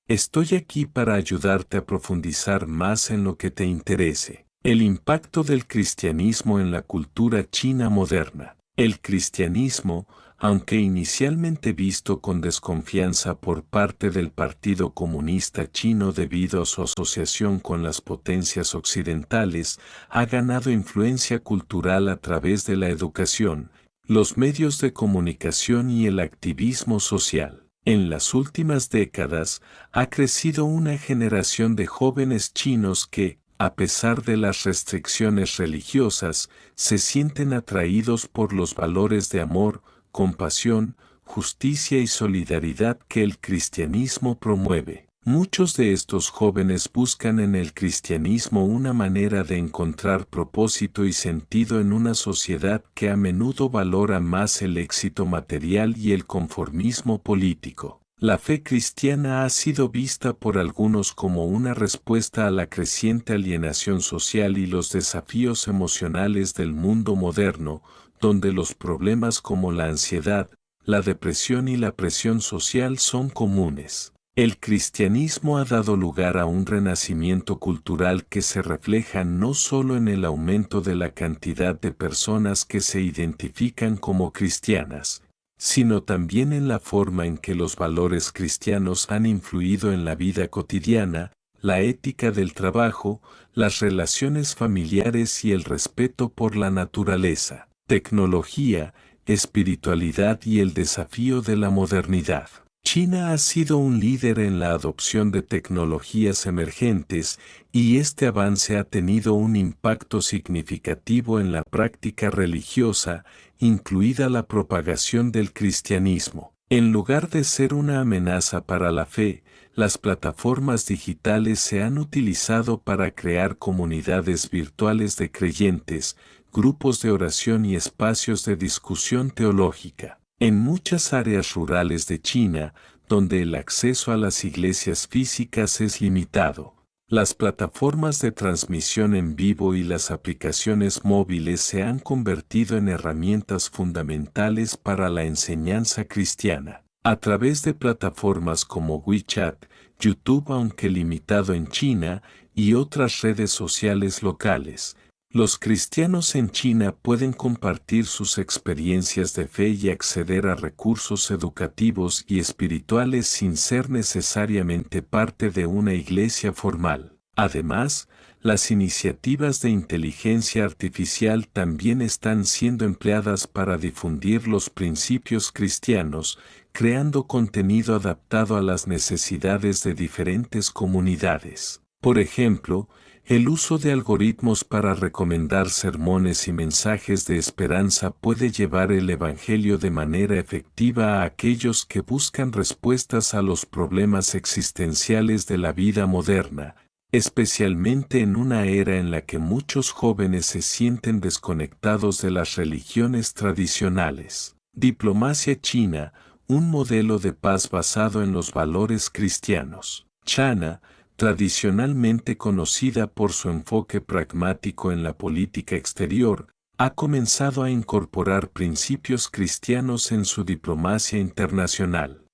Estoy aquí para ayudarte a profundizar más en lo que te interese. El impacto del cristianismo en la cultura china moderna. El cristianismo, aunque inicialmente visto con desconfianza por parte del Partido Comunista Chino debido a su asociación con las potencias occidentales, ha ganado influencia cultural a través de la educación, los medios de comunicación y el activismo social. En las últimas décadas, ha crecido una generación de jóvenes chinos que, a pesar de las restricciones religiosas, se sienten atraídos por los valores de amor, compasión, justicia y solidaridad que el cristianismo promueve. Muchos de estos jóvenes buscan en el cristianismo una manera de encontrar propósito y sentido en una sociedad que a menudo valora más el éxito material y el conformismo político. La fe cristiana ha sido vista por algunos como una respuesta a la creciente alienación social y los desafíos emocionales del mundo moderno, donde los problemas como la ansiedad, la depresión y la presión social son comunes. El cristianismo ha dado lugar a un renacimiento cultural que se refleja no solo en el aumento de la cantidad de personas que se identifican como cristianas, sino también en la forma en que los valores cristianos han influido en la vida cotidiana, la ética del trabajo, las relaciones familiares y el respeto por la naturaleza, tecnología, espiritualidad y el desafío de la modernidad. China ha sido un líder en la adopción de tecnologías emergentes y este avance ha tenido un impacto significativo en la práctica religiosa, incluida la propagación del cristianismo. En lugar de ser una amenaza para la fe, las plataformas digitales se han utilizado para crear comunidades virtuales de creyentes, grupos de oración y espacios de discusión teológica. En muchas áreas rurales de China, donde el acceso a las iglesias físicas es limitado, Las plataformas de transmisión en vivo y las aplicaciones móviles se han convertido en herramientas fundamentales para la enseñanza cristiana. A través de plataformas como WeChat, YouTube, aunque limitado en China, y otras redes sociales locales, los cristianos en China pueden compartir sus experiencias de fe y acceder a recursos educativos y espirituales sin ser necesariamente parte de una iglesia formal. Además, las iniciativas de inteligencia artificial también están siendo empleadas para difundir los principios cristianos, creando contenido adaptado a las necesidades de diferentes comunidades. Por ejemplo, el uso de algoritmos para recomendar sermones y mensajes de esperanza puede llevar el Evangelio de manera efectiva a aquellos que buscan respuestas a los problemas existenciales de la vida moderna, especialmente en una era en la que muchos jóvenes se sienten desconectados de las religiones tradicionales. Diplomacia china, un modelo de paz basado en los valores cristianos. China, tradicionalmente conocida por su enfoque pragmático en la política exterior, ha comenzado a incorporar principios cristianos en su diplomacia internacional.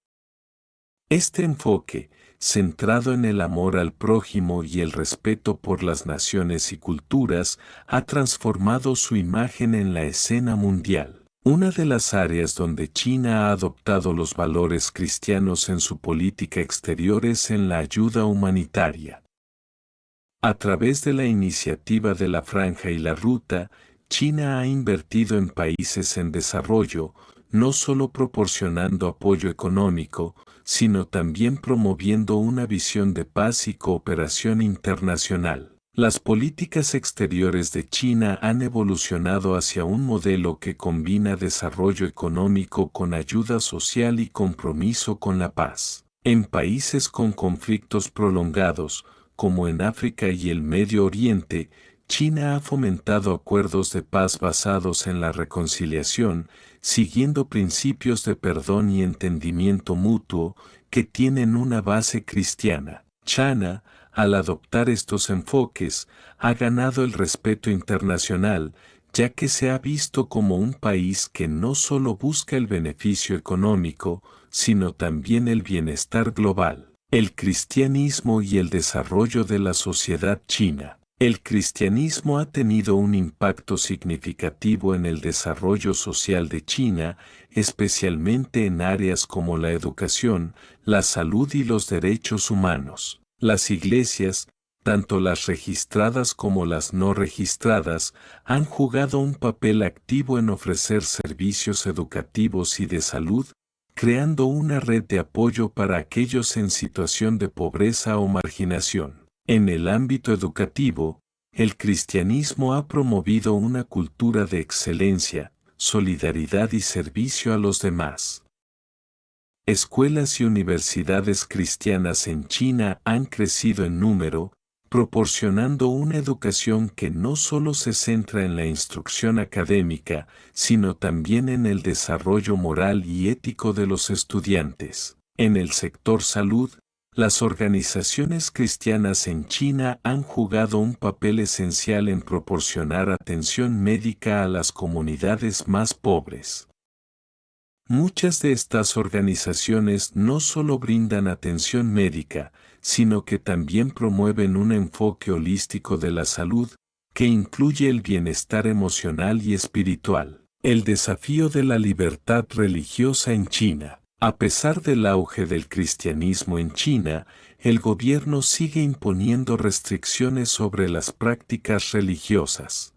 Este enfoque, centrado en el amor al prójimo y el respeto por las naciones y culturas, ha transformado su imagen en la escena mundial. Una de las áreas donde China ha adoptado los valores cristianos en su política exterior es en la ayuda humanitaria. A través de la iniciativa de la Franja y la Ruta, China ha invertido en países en desarrollo, no solo proporcionando apoyo económico, sino también promoviendo una visión de paz y cooperación internacional. Las políticas exteriores de China han evolucionado hacia un modelo que combina desarrollo económico con ayuda social y compromiso con la paz. En países con conflictos prolongados, como en África y el Medio Oriente, China ha fomentado acuerdos de paz basados en la reconciliación, siguiendo principios de perdón y entendimiento mutuo que tienen una base cristiana. China, al adoptar estos enfoques, ha ganado el respeto internacional, ya que se ha visto como un país que no solo busca el beneficio económico, sino también el bienestar global. El cristianismo y el desarrollo de la sociedad china. El cristianismo ha tenido un impacto significativo en el desarrollo social de China, especialmente en áreas como la educación, la salud y los derechos humanos. Las iglesias, tanto las registradas como las no registradas, han jugado un papel activo en ofrecer servicios educativos y de salud, creando una red de apoyo para aquellos en situación de pobreza o marginación. En el ámbito educativo, el cristianismo ha promovido una cultura de excelencia, solidaridad y servicio a los demás. Escuelas y universidades cristianas en China han crecido en número, proporcionando una educación que no solo se centra en la instrucción académica, sino también en el desarrollo moral y ético de los estudiantes. En el sector salud, las organizaciones cristianas en China han jugado un papel esencial en proporcionar atención médica a las comunidades más pobres. Muchas de estas organizaciones no solo brindan atención médica, sino que también promueven un enfoque holístico de la salud, que incluye el bienestar emocional y espiritual. El desafío de la libertad religiosa en China. A pesar del auge del cristianismo en China, el gobierno sigue imponiendo restricciones sobre las prácticas religiosas.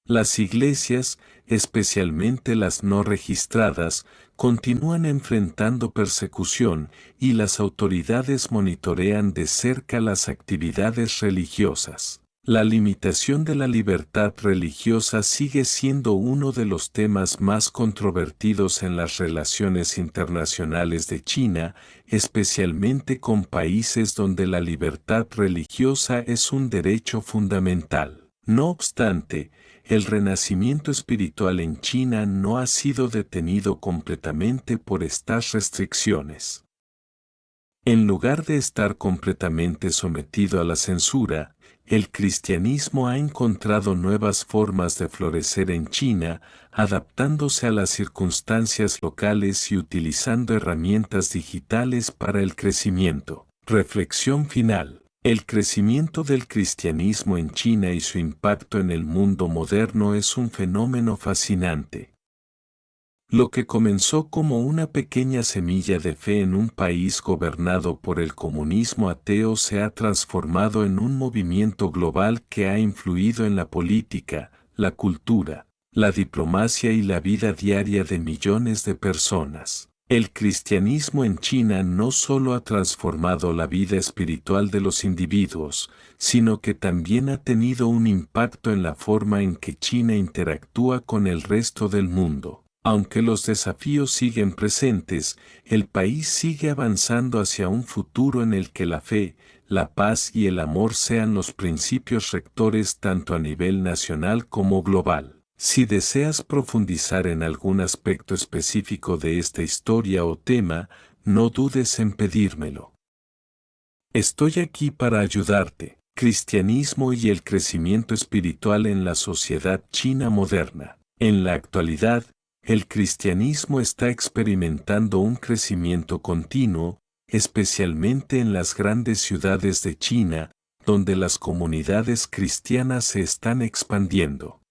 Las iglesias, especialmente las no registradas, continúan enfrentando persecución y las autoridades monitorean de cerca las actividades religiosas. La limitación de la libertad religiosa sigue siendo uno de los temas más controvertidos en las relaciones internacionales de China, especialmente con países donde la libertad religiosa es un derecho fundamental. No obstante, el renacimiento espiritual en China no ha sido detenido completamente por estas restricciones. En lugar de estar completamente sometido a la censura, el cristianismo ha encontrado nuevas formas de florecer en China, adaptándose a las circunstancias locales y utilizando herramientas digitales para el crecimiento. Reflexión final. El crecimiento del cristianismo en China y su impacto en el mundo moderno es un fenómeno fascinante. Lo que comenzó como una pequeña semilla de fe en un país gobernado por el comunismo ateo se ha transformado en un movimiento global que ha influido en la política, la cultura, la diplomacia y la vida diaria de millones de personas. El cristianismo en China no solo ha transformado la vida espiritual de los individuos, sino que también ha tenido un impacto en la forma en que China interactúa con el resto del mundo. Aunque los desafíos siguen presentes, el país sigue avanzando hacia un futuro en el que la fe, la paz y el amor sean los principios rectores tanto a nivel nacional como global. Si deseas profundizar en algún aspecto específico de esta historia o tema, no dudes en pedírmelo. Estoy aquí para ayudarte. Cristianismo y el crecimiento espiritual en la sociedad china moderna. En la actualidad, el cristianismo está experimentando un crecimiento continuo, especialmente en las grandes ciudades de China, donde las comunidades cristianas se están expandiendo.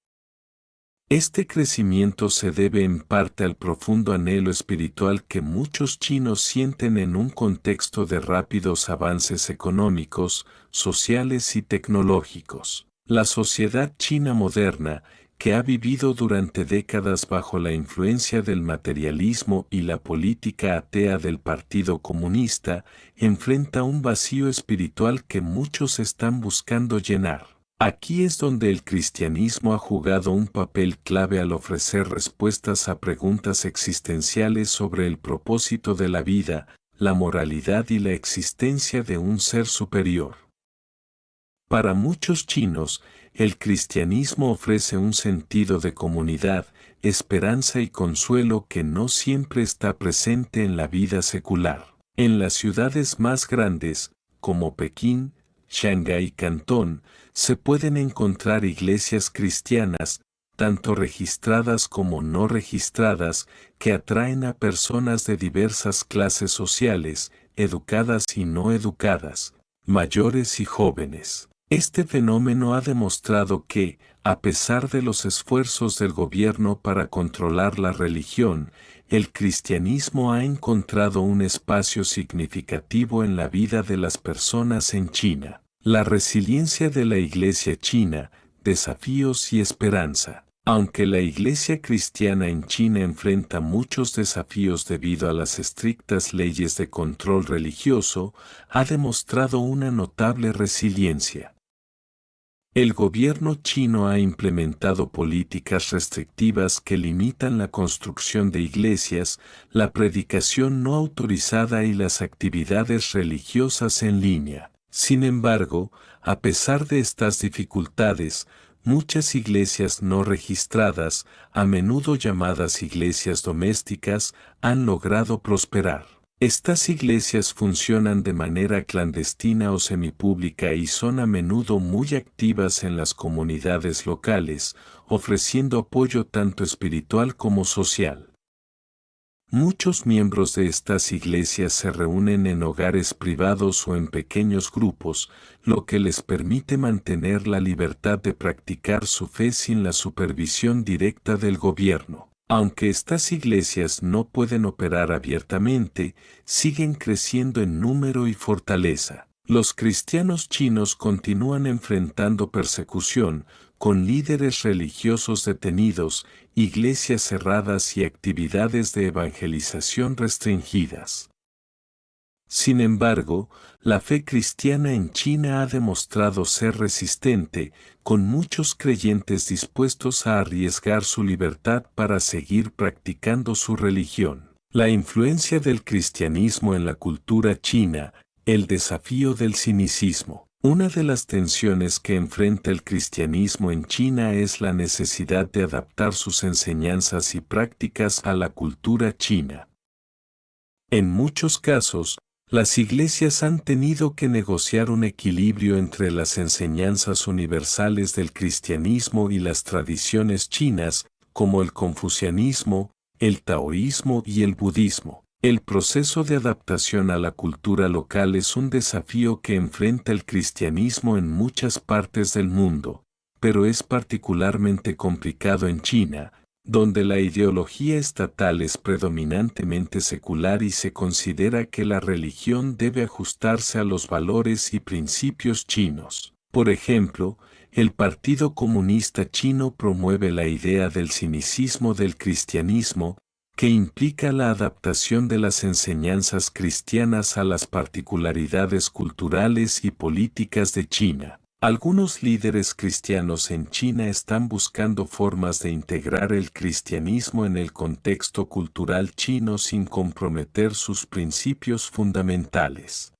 Este crecimiento se debe en parte al profundo anhelo espiritual que muchos chinos sienten en un contexto de rápidos avances económicos, sociales y tecnológicos. La sociedad china moderna, que ha vivido durante décadas bajo la influencia del materialismo y la política atea del Partido Comunista, enfrenta un vacío espiritual que muchos están buscando llenar. Aquí es donde el cristianismo ha jugado un papel clave al ofrecer respuestas a preguntas existenciales sobre el propósito de la vida, la moralidad y la existencia de un ser superior. Para muchos chinos, el cristianismo ofrece un sentido de comunidad, esperanza y consuelo que no siempre está presente en la vida secular. En las ciudades más grandes, como Pekín, Shanghái y Cantón, se pueden encontrar iglesias cristianas, tanto registradas como no registradas, que atraen a personas de diversas clases sociales, educadas y no educadas, mayores y jóvenes. Este fenómeno ha demostrado que, a pesar de los esfuerzos del gobierno para controlar la religión, el cristianismo ha encontrado un espacio significativo en la vida de las personas en China. La resiliencia de la Iglesia china, desafíos y esperanza. Aunque la Iglesia cristiana en China enfrenta muchos desafíos debido a las estrictas leyes de control religioso, ha demostrado una notable resiliencia. El gobierno chino ha implementado políticas restrictivas que limitan la construcción de iglesias, la predicación no autorizada y las actividades religiosas en línea. Sin embargo, a pesar de estas dificultades, muchas iglesias no registradas, a menudo llamadas iglesias domésticas, han logrado prosperar. Estas iglesias funcionan de manera clandestina o semipública y son a menudo muy activas en las comunidades locales, ofreciendo apoyo tanto espiritual como social. Muchos miembros de estas iglesias se reúnen en hogares privados o en pequeños grupos, lo que les permite mantener la libertad de practicar su fe sin la supervisión directa del gobierno. Aunque estas iglesias no pueden operar abiertamente, siguen creciendo en número y fortaleza. Los cristianos chinos continúan enfrentando persecución, con líderes religiosos detenidos, iglesias cerradas y actividades de evangelización restringidas. Sin embargo, la fe cristiana en China ha demostrado ser resistente, con muchos creyentes dispuestos a arriesgar su libertad para seguir practicando su religión. La influencia del cristianismo en la cultura china, el desafío del sinicismo. Una de las tensiones que enfrenta el cristianismo en China es la necesidad de adaptar sus enseñanzas y prácticas a la cultura china. En muchos casos, Las iglesias han tenido que negociar un equilibrio entre las enseñanzas universales del cristianismo y las tradiciones chinas, como el confucianismo, el taoísmo y el budismo. El proceso de adaptación a la cultura local es un desafío que enfrenta el cristianismo en muchas partes del mundo, pero es particularmente complicado en China, donde la ideología estatal es predominantemente secular y se considera que la religión debe ajustarse a los valores y principios chinos. Por ejemplo, el Partido Comunista Chino promueve la idea del sinicismo del cristianismo, que implica la adaptación de las enseñanzas cristianas a las particularidades culturales y políticas de China. Algunos líderes cristianos en China están buscando formas de integrar el cristianismo en el contexto cultural chino sin comprometer sus principios fundamentales.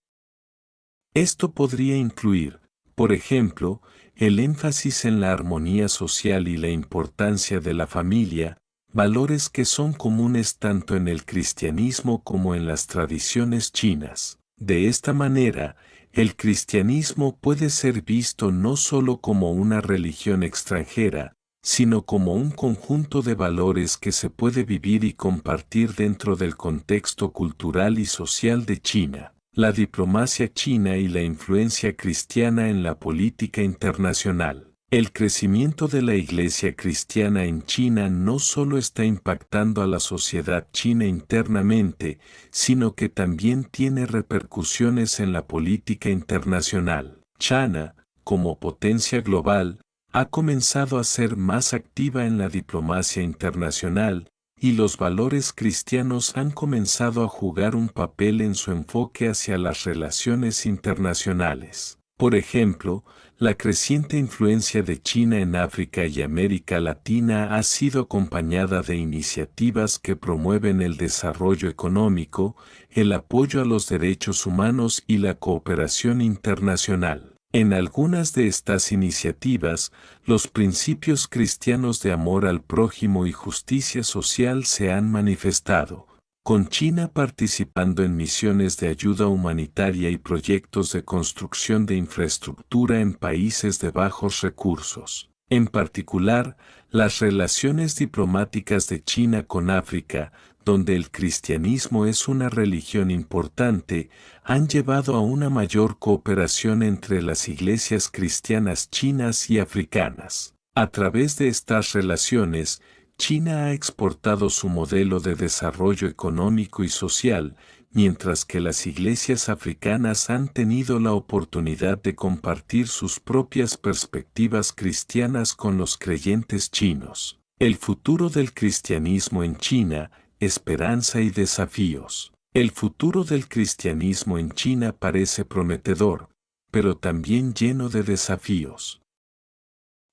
Esto podría incluir, por ejemplo, el énfasis en la armonía social y la importancia de la familia, valores que son comunes tanto en el cristianismo como en las tradiciones chinas. De esta manera, el cristianismo puede ser visto no solo como una religión extranjera, sino como un conjunto de valores que se puede vivir y compartir dentro del contexto cultural y social de China. La diplomacia china y la influencia cristiana en la política internacional. El crecimiento de la Iglesia cristiana en China no solo está impactando a la sociedad china internamente, sino que también tiene repercusiones en la política internacional. China, como potencia global, ha comenzado a ser más activa en la diplomacia internacional, y los valores cristianos han comenzado a jugar un papel en su enfoque hacia las relaciones internacionales. Por ejemplo, la creciente influencia de China en África y América Latina ha sido acompañada de iniciativas que promueven el desarrollo económico, el apoyo a los derechos humanos y la cooperación internacional. En algunas de estas iniciativas, los principios cristianos de amor al prójimo y justicia social se han manifestado, con China participando en misiones de ayuda humanitaria y proyectos de construcción de infraestructura en países de bajos recursos. En particular, las relaciones diplomáticas de China con África, donde el cristianismo es una religión importante, han llevado a una mayor cooperación entre las iglesias cristianas chinas y africanas. A través de estas relaciones, China ha exportado su modelo de desarrollo económico y social, mientras que las iglesias africanas han tenido la oportunidad de compartir sus propias perspectivas cristianas con los creyentes chinos. El futuro del cristianismo en China, esperanza y desafíos. El futuro del cristianismo en China parece prometedor, pero también lleno de desafíos.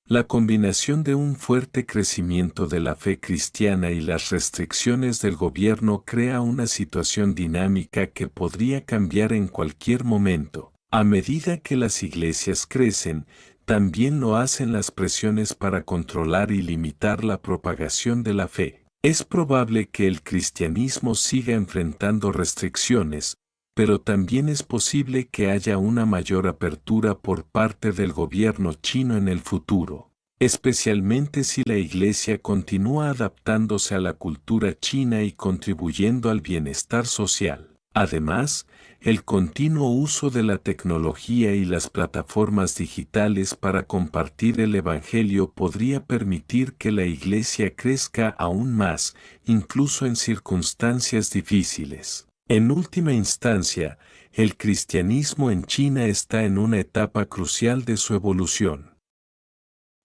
La combinación de un fuerte crecimiento de la fe cristiana y las restricciones del gobierno crea una situación dinámica que podría cambiar en cualquier momento. A medida que las iglesias crecen, también lo hacen las presiones para controlar y limitar la propagación de la fe. Es probable que el cristianismo siga enfrentando restricciones, pero también es posible que haya una mayor apertura por parte del gobierno chino en el futuro, especialmente si la Iglesia continúa adaptándose a la cultura china y contribuyendo al bienestar social. Además, el continuo uso de la tecnología y las plataformas digitales para compartir el Evangelio podría permitir que la Iglesia crezca aún más, incluso en circunstancias difíciles. En última instancia, el cristianismo en China está en una etapa crucial de su evolución.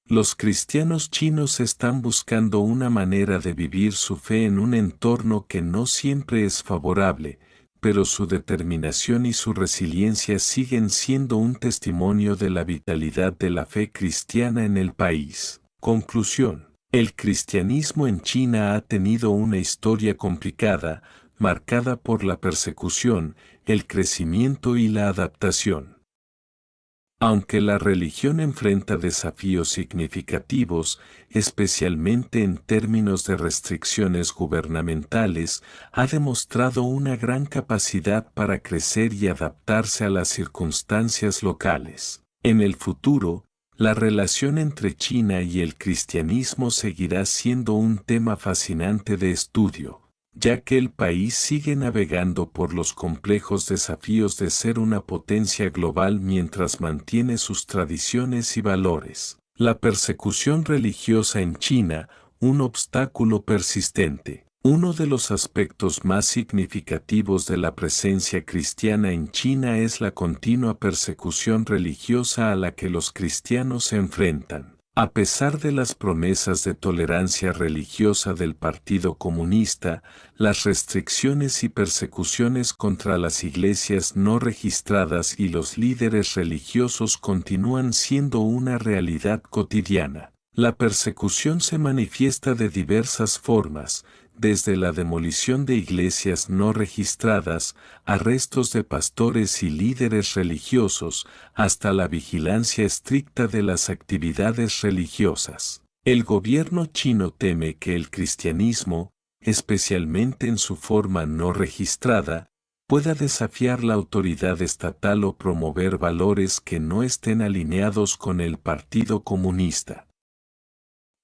Los cristianos chinos están buscando una manera de vivir su fe en un entorno que no siempre es favorable, pero su determinación y su resiliencia siguen siendo un testimonio de la vitalidad de la fe cristiana en el país. Conclusión: el cristianismo en China ha tenido una historia complicada, marcada por la persecución, el crecimiento y la adaptación. Aunque la religión enfrenta desafíos significativos, especialmente en términos de restricciones gubernamentales, ha demostrado una gran capacidad para crecer y adaptarse a las circunstancias locales. En el futuro, la relación entre China y el cristianismo seguirá siendo un tema fascinante de estudio, ya que el país sigue navegando por los complejos desafíos de ser una potencia global mientras mantiene sus tradiciones y valores. La persecución religiosa en China, un obstáculo persistente. Uno de los aspectos más significativos de la presencia cristiana en China es la continua persecución religiosa a la que los cristianos se enfrentan. A pesar de las promesas de tolerancia religiosa del Partido Comunista, las restricciones y persecuciones contra las iglesias no registradas y los líderes religiosos continúan siendo una realidad cotidiana. La persecución se manifiesta de diversas formas, desde la demolición de iglesias no registradas, arrestos de pastores y líderes religiosos, hasta la vigilancia estricta de las actividades religiosas. El gobierno chino teme que el cristianismo, especialmente en su forma no registrada, pueda desafiar la autoridad estatal o promover valores que no estén alineados con el Partido Comunista.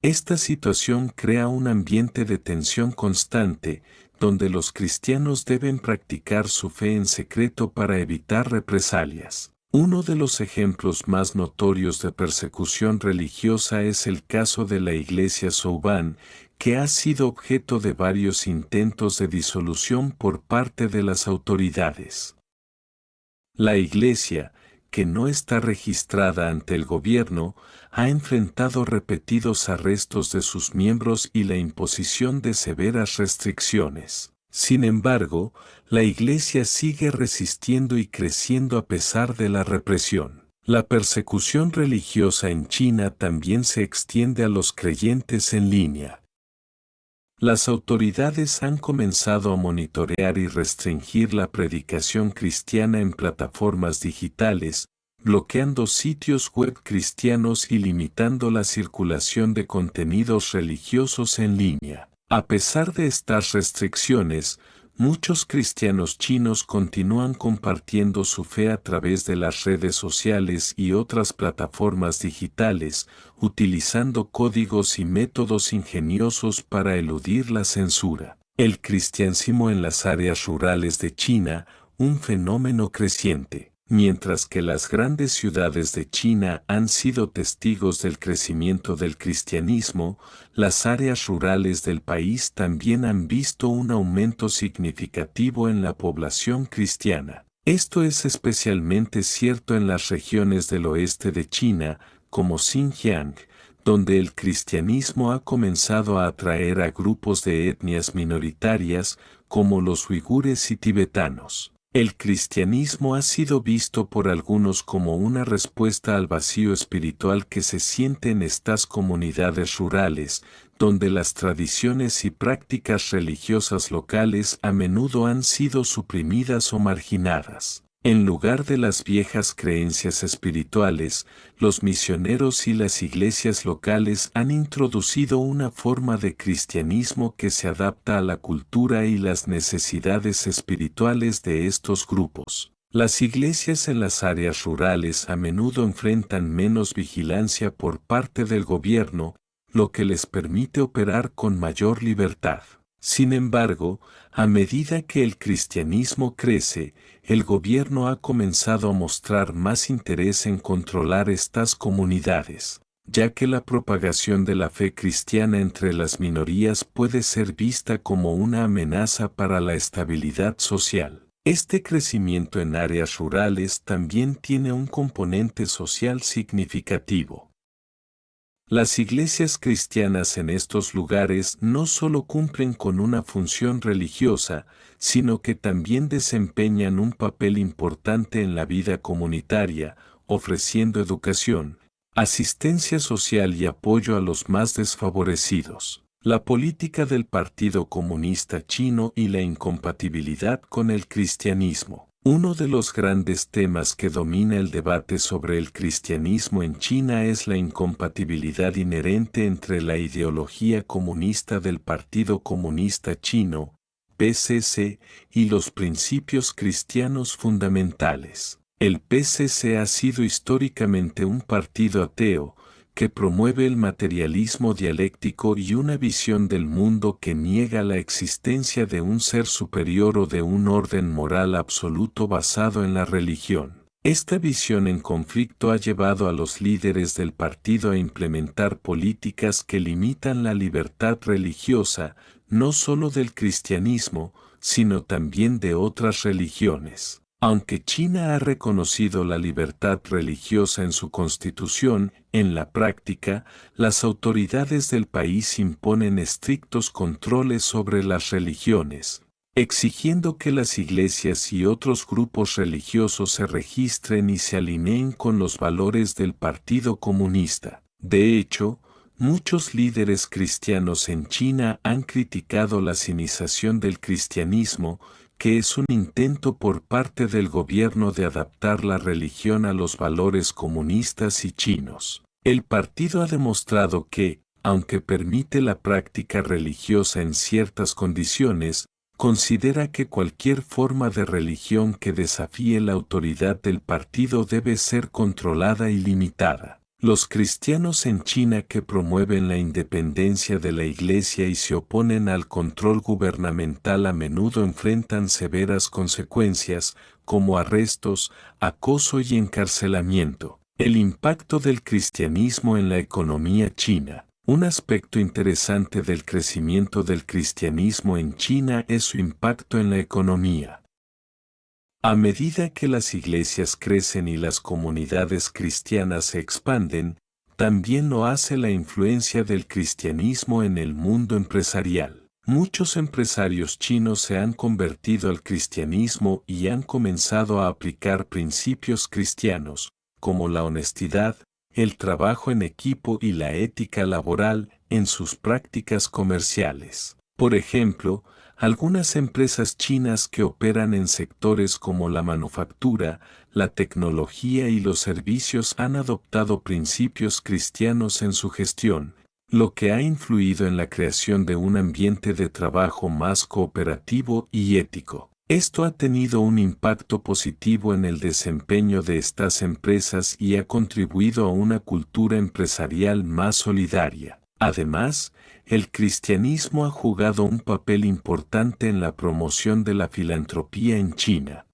Esta situación crea un ambiente de tensión constante, donde los cristianos deben practicar su fe en secreto para evitar represalias. Uno de los ejemplos más notorios de persecución religiosa es el caso de la iglesia Souban, que ha sido objeto de varios intentos de disolución por parte de las autoridades. La iglesia, que no está registrada ante el gobierno, ha enfrentado repetidos arrestos de sus miembros y la imposición de severas restricciones. Sin embargo, la Iglesia sigue resistiendo y creciendo a pesar de la represión. La persecución religiosa en China también se extiende a los creyentes en línea. Las autoridades han comenzado a monitorear y restringir la predicación cristiana en plataformas digitales, bloqueando sitios web cristianos y limitando la circulación de contenidos religiosos en línea. A pesar de estas restricciones, muchos cristianos chinos continúan compartiendo su fe a través de las redes sociales y otras plataformas digitales, utilizando códigos y métodos ingeniosos para eludir la censura. El cristianismo en las áreas rurales de China, un fenómeno creciente. Mientras que las grandes ciudades de China han sido testigos del crecimiento del cristianismo, las áreas rurales del país también han visto un aumento significativo en la población cristiana. Esto es especialmente cierto en las regiones del oeste de China, como Xinjiang, donde el cristianismo ha comenzado a atraer a grupos de etnias minoritarias, como los uigures y tibetanos. El cristianismo ha sido visto por algunos como una respuesta al vacío espiritual que se siente en estas comunidades rurales, donde las tradiciones y prácticas religiosas locales a menudo han sido suprimidas o marginadas. En lugar de las viejas creencias espirituales, los misioneros y las iglesias locales han introducido una forma de cristianismo que se adapta a la cultura y las necesidades espirituales de estos grupos. Las iglesias en las áreas rurales a menudo enfrentan menos vigilancia por parte del gobierno, lo que les permite operar con mayor libertad. Sin embargo, a medida que el cristianismo crece, el gobierno ha comenzado a mostrar más interés en controlar estas comunidades, ya que la propagación de la fe cristiana entre las minorías puede ser vista como una amenaza para la estabilidad social. Este crecimiento en áreas rurales también tiene un componente social significativo. Las iglesias cristianas en estos lugares no solo cumplen con una función religiosa, sino que también desempeñan un papel importante en la vida comunitaria, ofreciendo educación, asistencia social y apoyo a los más desfavorecidos. La política del Partido Comunista Chino y la incompatibilidad con el cristianismo. Uno de los grandes temas que domina el debate sobre el cristianismo en China es la incompatibilidad inherente entre la ideología comunista del Partido Comunista Chino, PCC, y los principios cristianos fundamentales. El PCC ha sido históricamente un partido ateo, que promueve el materialismo dialéctico y una visión del mundo que niega la existencia de un ser superior o de un orden moral absoluto basado en la religión. Esta visión en conflicto ha llevado a los líderes del partido a implementar políticas que limitan la libertad religiosa, no solo del cristianismo, sino también de otras religiones. Aunque China ha reconocido la libertad religiosa en su constitución, en la práctica, las autoridades del país imponen estrictos controles sobre las religiones, exigiendo que las iglesias y otros grupos religiosos se registren y se alineen con los valores del Partido Comunista. De hecho, muchos líderes cristianos en China han criticado la sinización del cristianismo, que es un intento por parte del gobierno de adaptar la religión a los valores comunistas y chinos. El partido ha demostrado que, aunque permite la práctica religiosa en ciertas condiciones, considera que cualquier forma de religión que desafíe la autoridad del partido debe ser controlada y limitada. Los cristianos en China que promueven la independencia de la Iglesia y se oponen al control gubernamental a menudo enfrentan severas consecuencias, como arrestos, acoso y encarcelamiento. El impacto del cristianismo en la economía china. Un aspecto interesante del crecimiento del cristianismo en China es su impacto en la economía. A medida que las iglesias crecen y las comunidades cristianas se expanden, también lo hace la influencia del cristianismo en el mundo empresarial. Muchos empresarios chinos se han convertido al cristianismo y han comenzado a aplicar principios cristianos, como la honestidad, el trabajo en equipo y la ética laboral, en sus prácticas comerciales. Por ejemplo, algunas empresas chinas que operan en sectores como la manufactura, la tecnología y los servicios han adoptado principios cristianos en su gestión, lo que ha influido en la creación de un ambiente de trabajo más cooperativo y ético. Esto ha tenido un impacto positivo en el desempeño de estas empresas y ha contribuido a una cultura empresarial más solidaria. Además, el cristianismo ha jugado un papel importante en la promoción de la filantropía en China.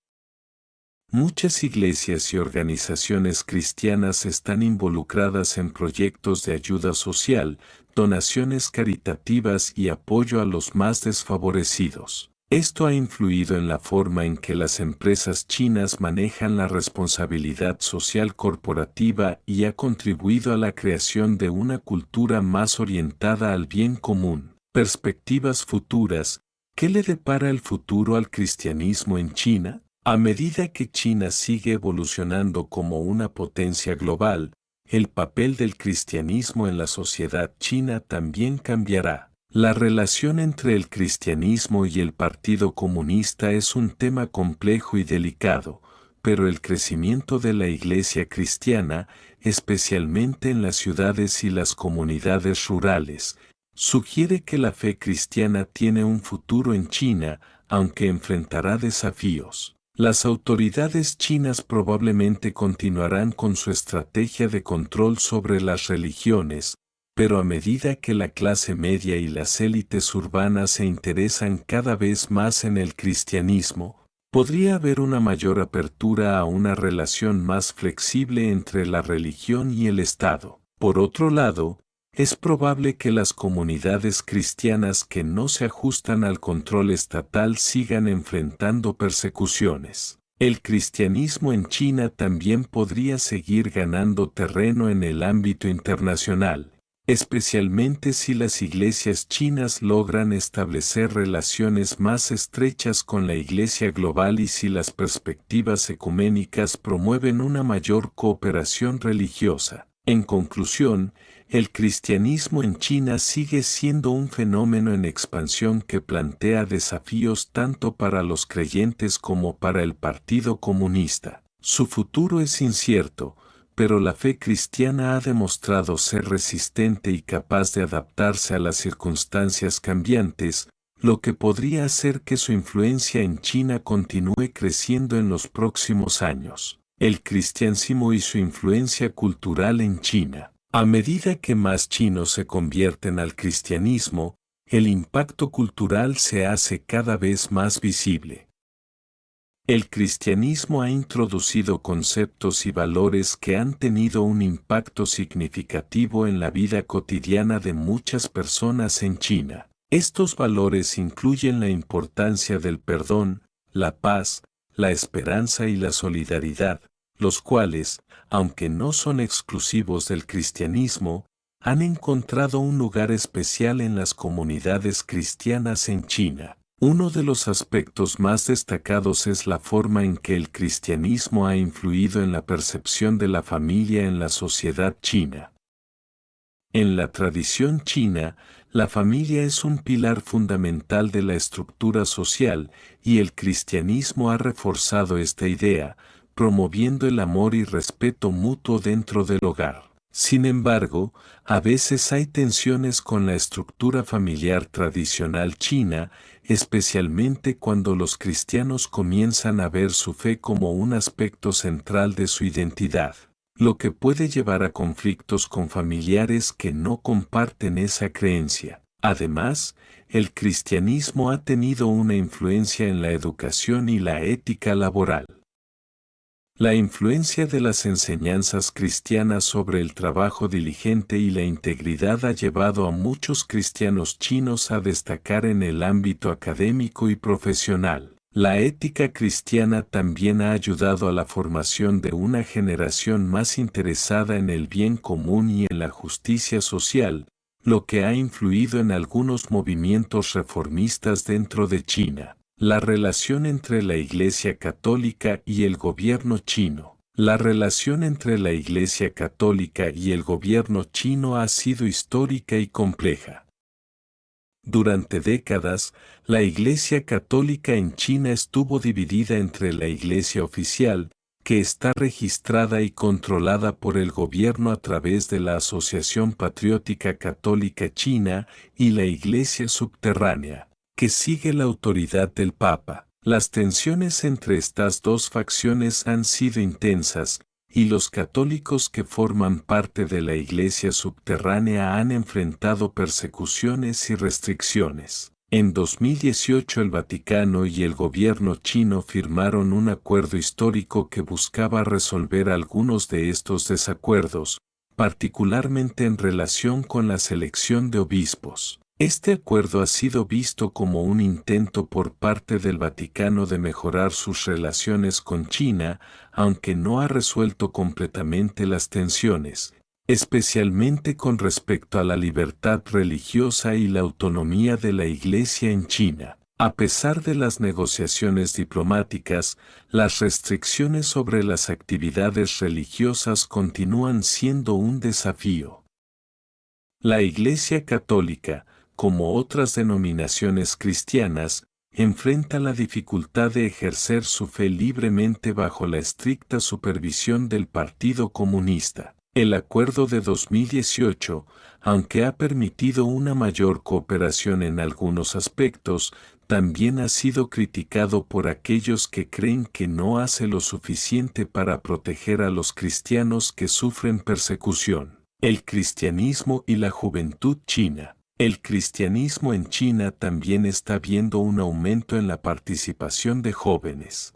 Muchas iglesias y organizaciones cristianas están involucradas en proyectos de ayuda social, donaciones caritativas y apoyo a los más desfavorecidos. Esto ha influido en la forma en que las empresas chinas manejan la responsabilidad social corporativa y ha contribuido a la creación de una cultura más orientada al bien común. Perspectivas futuras. ¿Qué le depara el futuro al cristianismo en China? A medida que China sigue evolucionando como una potencia global, el papel del cristianismo en la sociedad china también cambiará. La relación entre el cristianismo y el Partido Comunista es un tema complejo y delicado, pero el crecimiento de la Iglesia cristiana, especialmente en las ciudades y las comunidades rurales, sugiere que la fe cristiana tiene un futuro en China, aunque enfrentará desafíos. Las autoridades chinas probablemente continuarán con su estrategia de control sobre las religiones, pero a medida que la clase media y las élites urbanas se interesan cada vez más en el cristianismo, podría haber una mayor apertura a una relación más flexible entre la religión y el Estado. Por otro lado, es probable que las comunidades cristianas que no se ajustan al control estatal sigan enfrentando persecuciones. El cristianismo en China también podría seguir ganando terreno en el ámbito internacional, especialmente si las iglesias chinas logran establecer relaciones más estrechas con la iglesia global y si las perspectivas ecuménicas promueven una mayor cooperación religiosa. En conclusión, El cristianismo en China sigue siendo un fenómeno en expansión que plantea desafíos tanto para los creyentes como para el Partido Comunista. Su futuro es incierto, pero la fe cristiana ha demostrado ser resistente y capaz de adaptarse a las circunstancias cambiantes, lo que podría hacer que su influencia en China continúe creciendo en los próximos años. El cristianismo y su influencia cultural en China. A medida que más chinos se convierten al cristianismo, el impacto cultural se hace cada vez más visible. El cristianismo ha introducido conceptos y valores que han tenido un impacto significativo en la vida cotidiana de muchas personas en China. Estos valores incluyen la importancia del perdón, la paz, la esperanza y la solidaridad, los cuales, aunque no son exclusivos del cristianismo, han encontrado un lugar especial en las comunidades cristianas en China. Uno de los aspectos más destacados es la forma en que el cristianismo ha influido en la percepción de la familia en la sociedad china. En la tradición china, la familia es un pilar fundamental de la estructura social, y el cristianismo ha reforzado esta idea, promoviendo el amor y respeto mutuo dentro del hogar. Sin embargo, a veces hay tensiones con la estructura familiar tradicional china, especialmente cuando los cristianos comienzan a ver su fe como un aspecto central de su identidad, lo que puede llevar a conflictos con familiares que no comparten esa creencia. Además, el cristianismo ha tenido una influencia en la educación y la ética laboral. La influencia de las enseñanzas cristianas sobre el trabajo diligente y la integridad ha llevado a muchos cristianos chinos a destacar en el ámbito académico y profesional. La ética cristiana también ha ayudado a la formación de una generación más interesada en el bien común y en la justicia social, lo que ha influido en algunos movimientos reformistas dentro de China. La relación entre la Iglesia Católica y el gobierno chino. La relación entre la Iglesia Católica y el gobierno chino ha sido histórica y compleja. Durante décadas, la Iglesia Católica en China estuvo dividida entre la Iglesia oficial, que está registrada y controlada por el gobierno a través de la Asociación Patriótica Católica China, y la Iglesia subterránea, que sigue la autoridad del Papa. Las tensiones entre estas dos facciones han sido intensas, y los católicos que forman parte de la Iglesia subterránea han enfrentado persecuciones y restricciones. En 2018 el Vaticano y el gobierno chino firmaron un acuerdo histórico que buscaba resolver algunos de estos desacuerdos, particularmente en relación con la selección de obispos. Este acuerdo ha sido visto como un intento por parte del Vaticano de mejorar sus relaciones con China, aunque no ha resuelto completamente las tensiones, especialmente con respecto a la libertad religiosa y la autonomía de la Iglesia en China. A pesar de las negociaciones diplomáticas, las restricciones sobre las actividades religiosas continúan siendo un desafío. La Iglesia Católica, como otras denominaciones cristianas, enfrenta la dificultad de ejercer su fe libremente bajo la estricta supervisión del Partido Comunista. El acuerdo de 2018, aunque ha permitido una mayor cooperación en algunos aspectos, también ha sido criticado por aquellos que creen que no hace lo suficiente para proteger a los cristianos que sufren persecución. El cristianismo y la juventud china. El cristianismo en China también está viendo un aumento en la participación de jóvenes.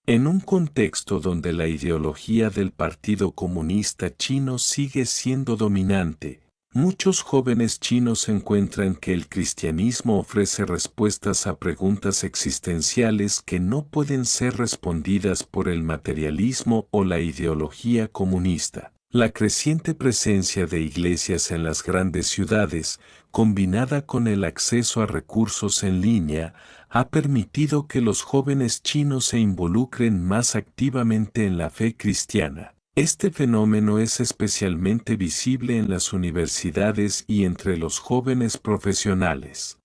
En un contexto donde la ideología del Partido Comunista Chino sigue siendo dominante, muchos jóvenes chinos encuentran que el cristianismo ofrece respuestas a preguntas existenciales que no pueden ser respondidas por el materialismo o la ideología comunista. La creciente presencia de iglesias en las grandes ciudades, combinada con el acceso a recursos en línea, ha permitido que los jóvenes chinos se involucren más activamente en la fe cristiana. Este fenómeno es especialmente visible en las universidades y entre los jóvenes profesionales.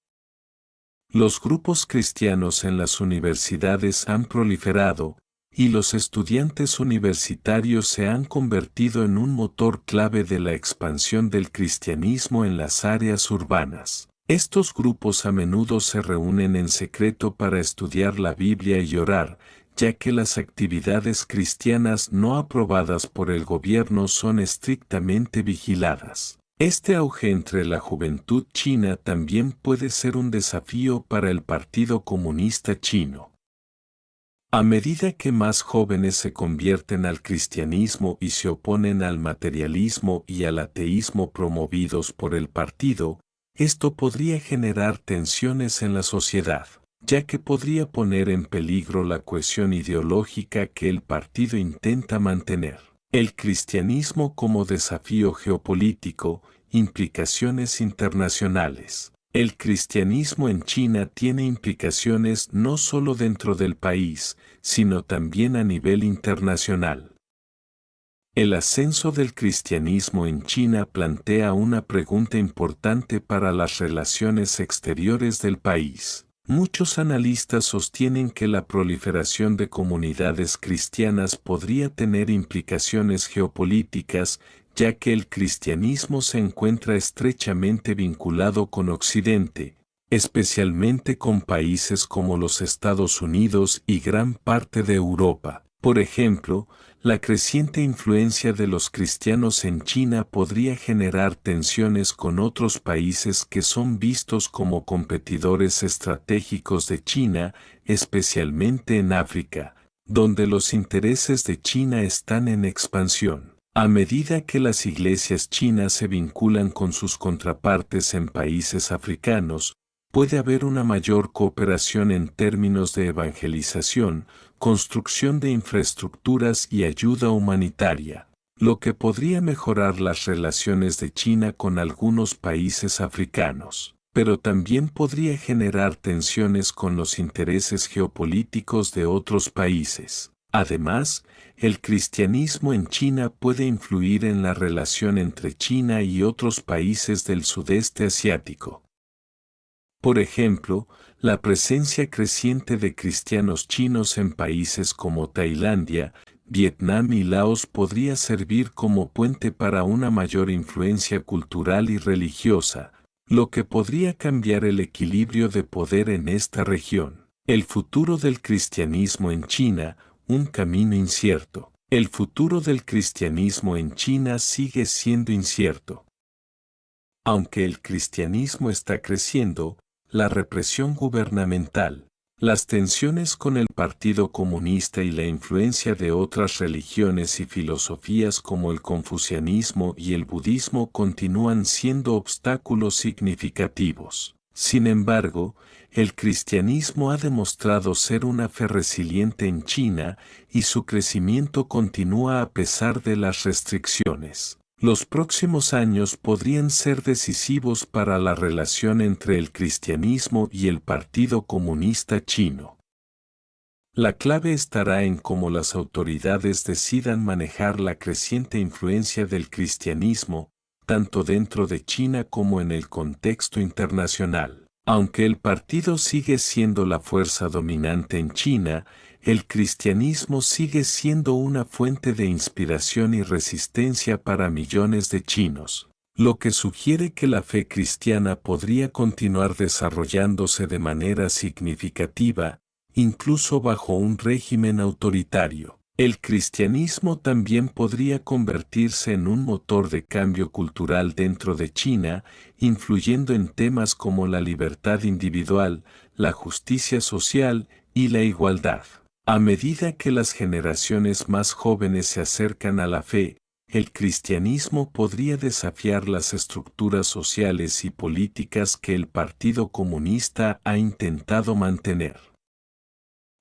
Los grupos cristianos en las universidades han proliferado, y los estudiantes universitarios se han convertido en un motor clave de la expansión del cristianismo en las áreas urbanas. Estos grupos a menudo se reúnen en secreto para estudiar la Biblia y orar, ya que las actividades cristianas no aprobadas por el gobierno son estrictamente vigiladas. Este auge entre la juventud china también puede ser un desafío para el Partido Comunista Chino. A medida que más jóvenes se convierten al cristianismo y se oponen al materialismo y al ateísmo promovidos por el partido, esto podría generar tensiones en la sociedad, ya que podría poner en peligro la cohesión ideológica que el partido intenta mantener. El cristianismo como desafío geopolítico, implicaciones internacionales. El cristianismo en China tiene implicaciones no solo dentro del país, sino también a nivel internacional. El ascenso del cristianismo en China plantea una pregunta importante para las relaciones exteriores del país. Muchos analistas sostienen que la proliferación de comunidades cristianas podría tener implicaciones geopolíticas, ya que el cristianismo se encuentra estrechamente vinculado con Occidente, especialmente con países como los Estados Unidos y gran parte de Europa. Por ejemplo, la creciente influencia de los cristianos en China podría generar tensiones con otros países que son vistos como competidores estratégicos de China, especialmente en África, donde los intereses de China están en expansión. A medida que las iglesias chinas se vinculan con sus contrapartes en países africanos, puede haber una mayor cooperación en términos de evangelización, construcción de infraestructuras y ayuda humanitaria, lo que podría mejorar las relaciones de China con algunos países africanos, pero también podría generar tensiones con los intereses geopolíticos de otros países. Además, el cristianismo en China puede influir en la relación entre China y otros países del sudeste asiático. Por ejemplo, la presencia creciente de cristianos chinos en países como Tailandia, Vietnam y Laos podría servir como puente para una mayor influencia cultural y religiosa, lo que podría cambiar el equilibrio de poder en esta región. El futuro del cristianismo en China, un camino incierto. El futuro del cristianismo en China sigue siendo incierto. Aunque el cristianismo está creciendo, la represión gubernamental, las tensiones con el Partido Comunista y la influencia de otras religiones y filosofías como el confucianismo y el budismo continúan siendo obstáculos significativos. Sin embargo, el cristianismo ha demostrado ser una fe resiliente en China y su crecimiento continúa a pesar de las restricciones. Los próximos años podrían ser decisivos para la relación entre el cristianismo y el Partido Comunista Chino. La clave estará en cómo las autoridades decidan manejar la creciente influencia del cristianismo, tanto dentro de China como en el contexto internacional. Aunque el partido sigue siendo la fuerza dominante en China, el cristianismo sigue siendo una fuente de inspiración y resistencia para millones de chinos, lo que sugiere que la fe cristiana podría continuar desarrollándose de manera significativa, incluso bajo un régimen autoritario. El cristianismo también podría convertirse en un motor de cambio cultural dentro de China, influyendo en temas como la libertad individual, la justicia social y la igualdad. A medida que las generaciones más jóvenes se acercan a la fe, el cristianismo podría desafiar las estructuras sociales y políticas que el Partido Comunista ha intentado mantener.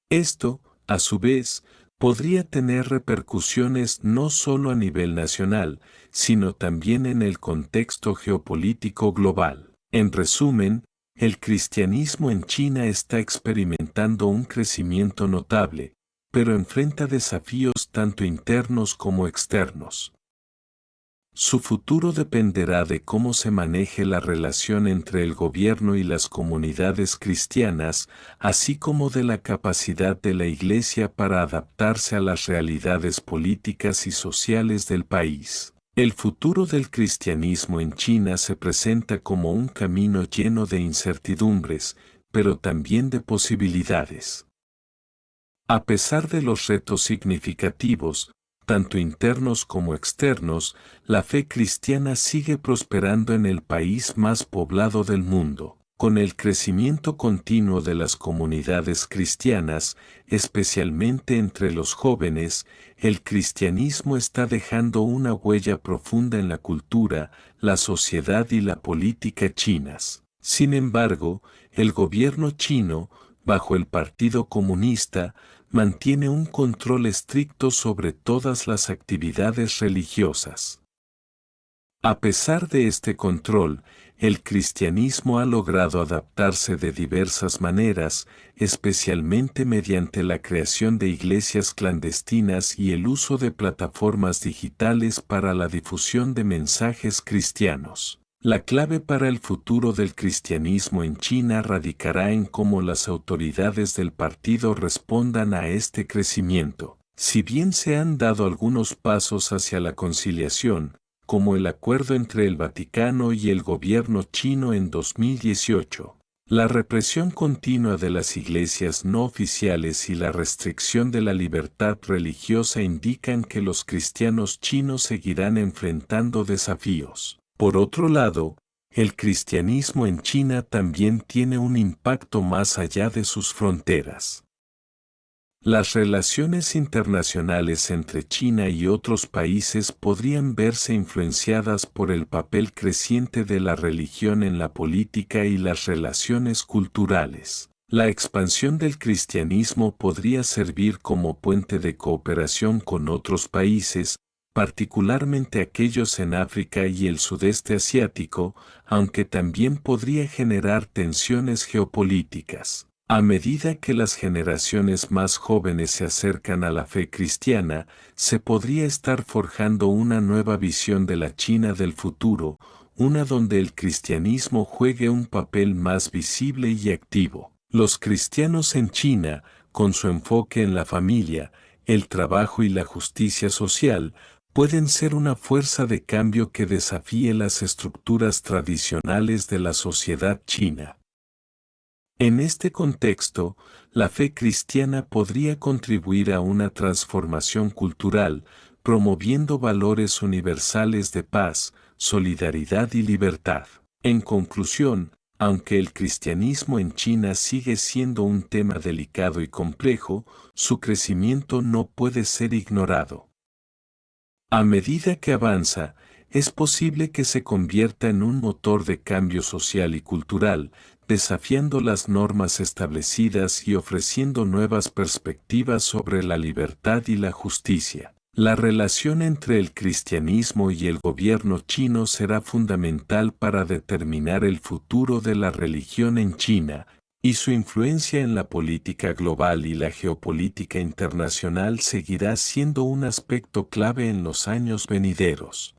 Esto, a su vez, podría tener repercusiones no solo a nivel nacional, sino también en el contexto geopolítico global. En resumen, el cristianismo en China está experimentando un crecimiento notable, pero enfrenta desafíos tanto internos como externos. Su futuro dependerá de cómo se maneje la relación entre el gobierno y las comunidades cristianas, así como de la capacidad de la Iglesia para adaptarse a las realidades políticas y sociales del país. El futuro del cristianismo en China se presenta como un camino lleno de incertidumbres, pero también de posibilidades. A pesar de los retos significativos, tanto internos como externos, la fe cristiana sigue prosperando en el país más poblado del mundo. Con el crecimiento continuo de las comunidades cristianas, especialmente entre los jóvenes, el cristianismo está dejando una huella profunda en la cultura, la sociedad y la política chinas. Sin embargo, el gobierno chino, bajo el Partido Comunista, mantiene un control estricto sobre todas las actividades religiosas. A pesar de este control, el cristianismo ha logrado adaptarse de diversas maneras, especialmente mediante la creación de iglesias clandestinas y el uso de plataformas digitales para la difusión de mensajes cristianos. La clave para el futuro del cristianismo en China radicará en cómo las autoridades del partido respondan a este crecimiento. Si bien se han dado algunos pasos hacia la conciliación, como el acuerdo entre el Vaticano y el gobierno chino en 2018, la represión continua de las iglesias no oficiales y la restricción de la libertad religiosa indican que los cristianos chinos seguirán enfrentando desafíos. Por otro lado, el cristianismo en China también tiene un impacto más allá de sus fronteras. Las relaciones internacionales entre China y otros países podrían verse influenciadas por el papel creciente de la religión en la política y las relaciones culturales. La expansión del cristianismo podría servir como puente de cooperación con otros países, particularmente aquellos en África y el sudeste asiático, aunque también podría generar tensiones geopolíticas. A medida que las generaciones más jóvenes se acercan a la fe cristiana, se podría estar forjando una nueva visión de la China del futuro, una donde el cristianismo juegue un papel más visible y activo. Los cristianos en China, con su enfoque en la familia, el trabajo y la justicia social, pueden ser una fuerza de cambio que desafíe las estructuras tradicionales de la sociedad china. En este contexto, la fe cristiana podría contribuir a una transformación cultural, promoviendo valores universales de paz, solidaridad y libertad. En conclusión, aunque el cristianismo en China sigue siendo un tema delicado y complejo, su crecimiento no puede ser ignorado. A medida que avanza, es posible que se convierta en un motor de cambio social y cultural, desafiando las normas establecidas y ofreciendo nuevas perspectivas sobre la libertad y la justicia. La relación entre el cristianismo y el gobierno chino será fundamental para determinar el futuro de la religión en China, y su influencia en la política global y la geopolítica internacional seguirá siendo un aspecto clave en los años venideros.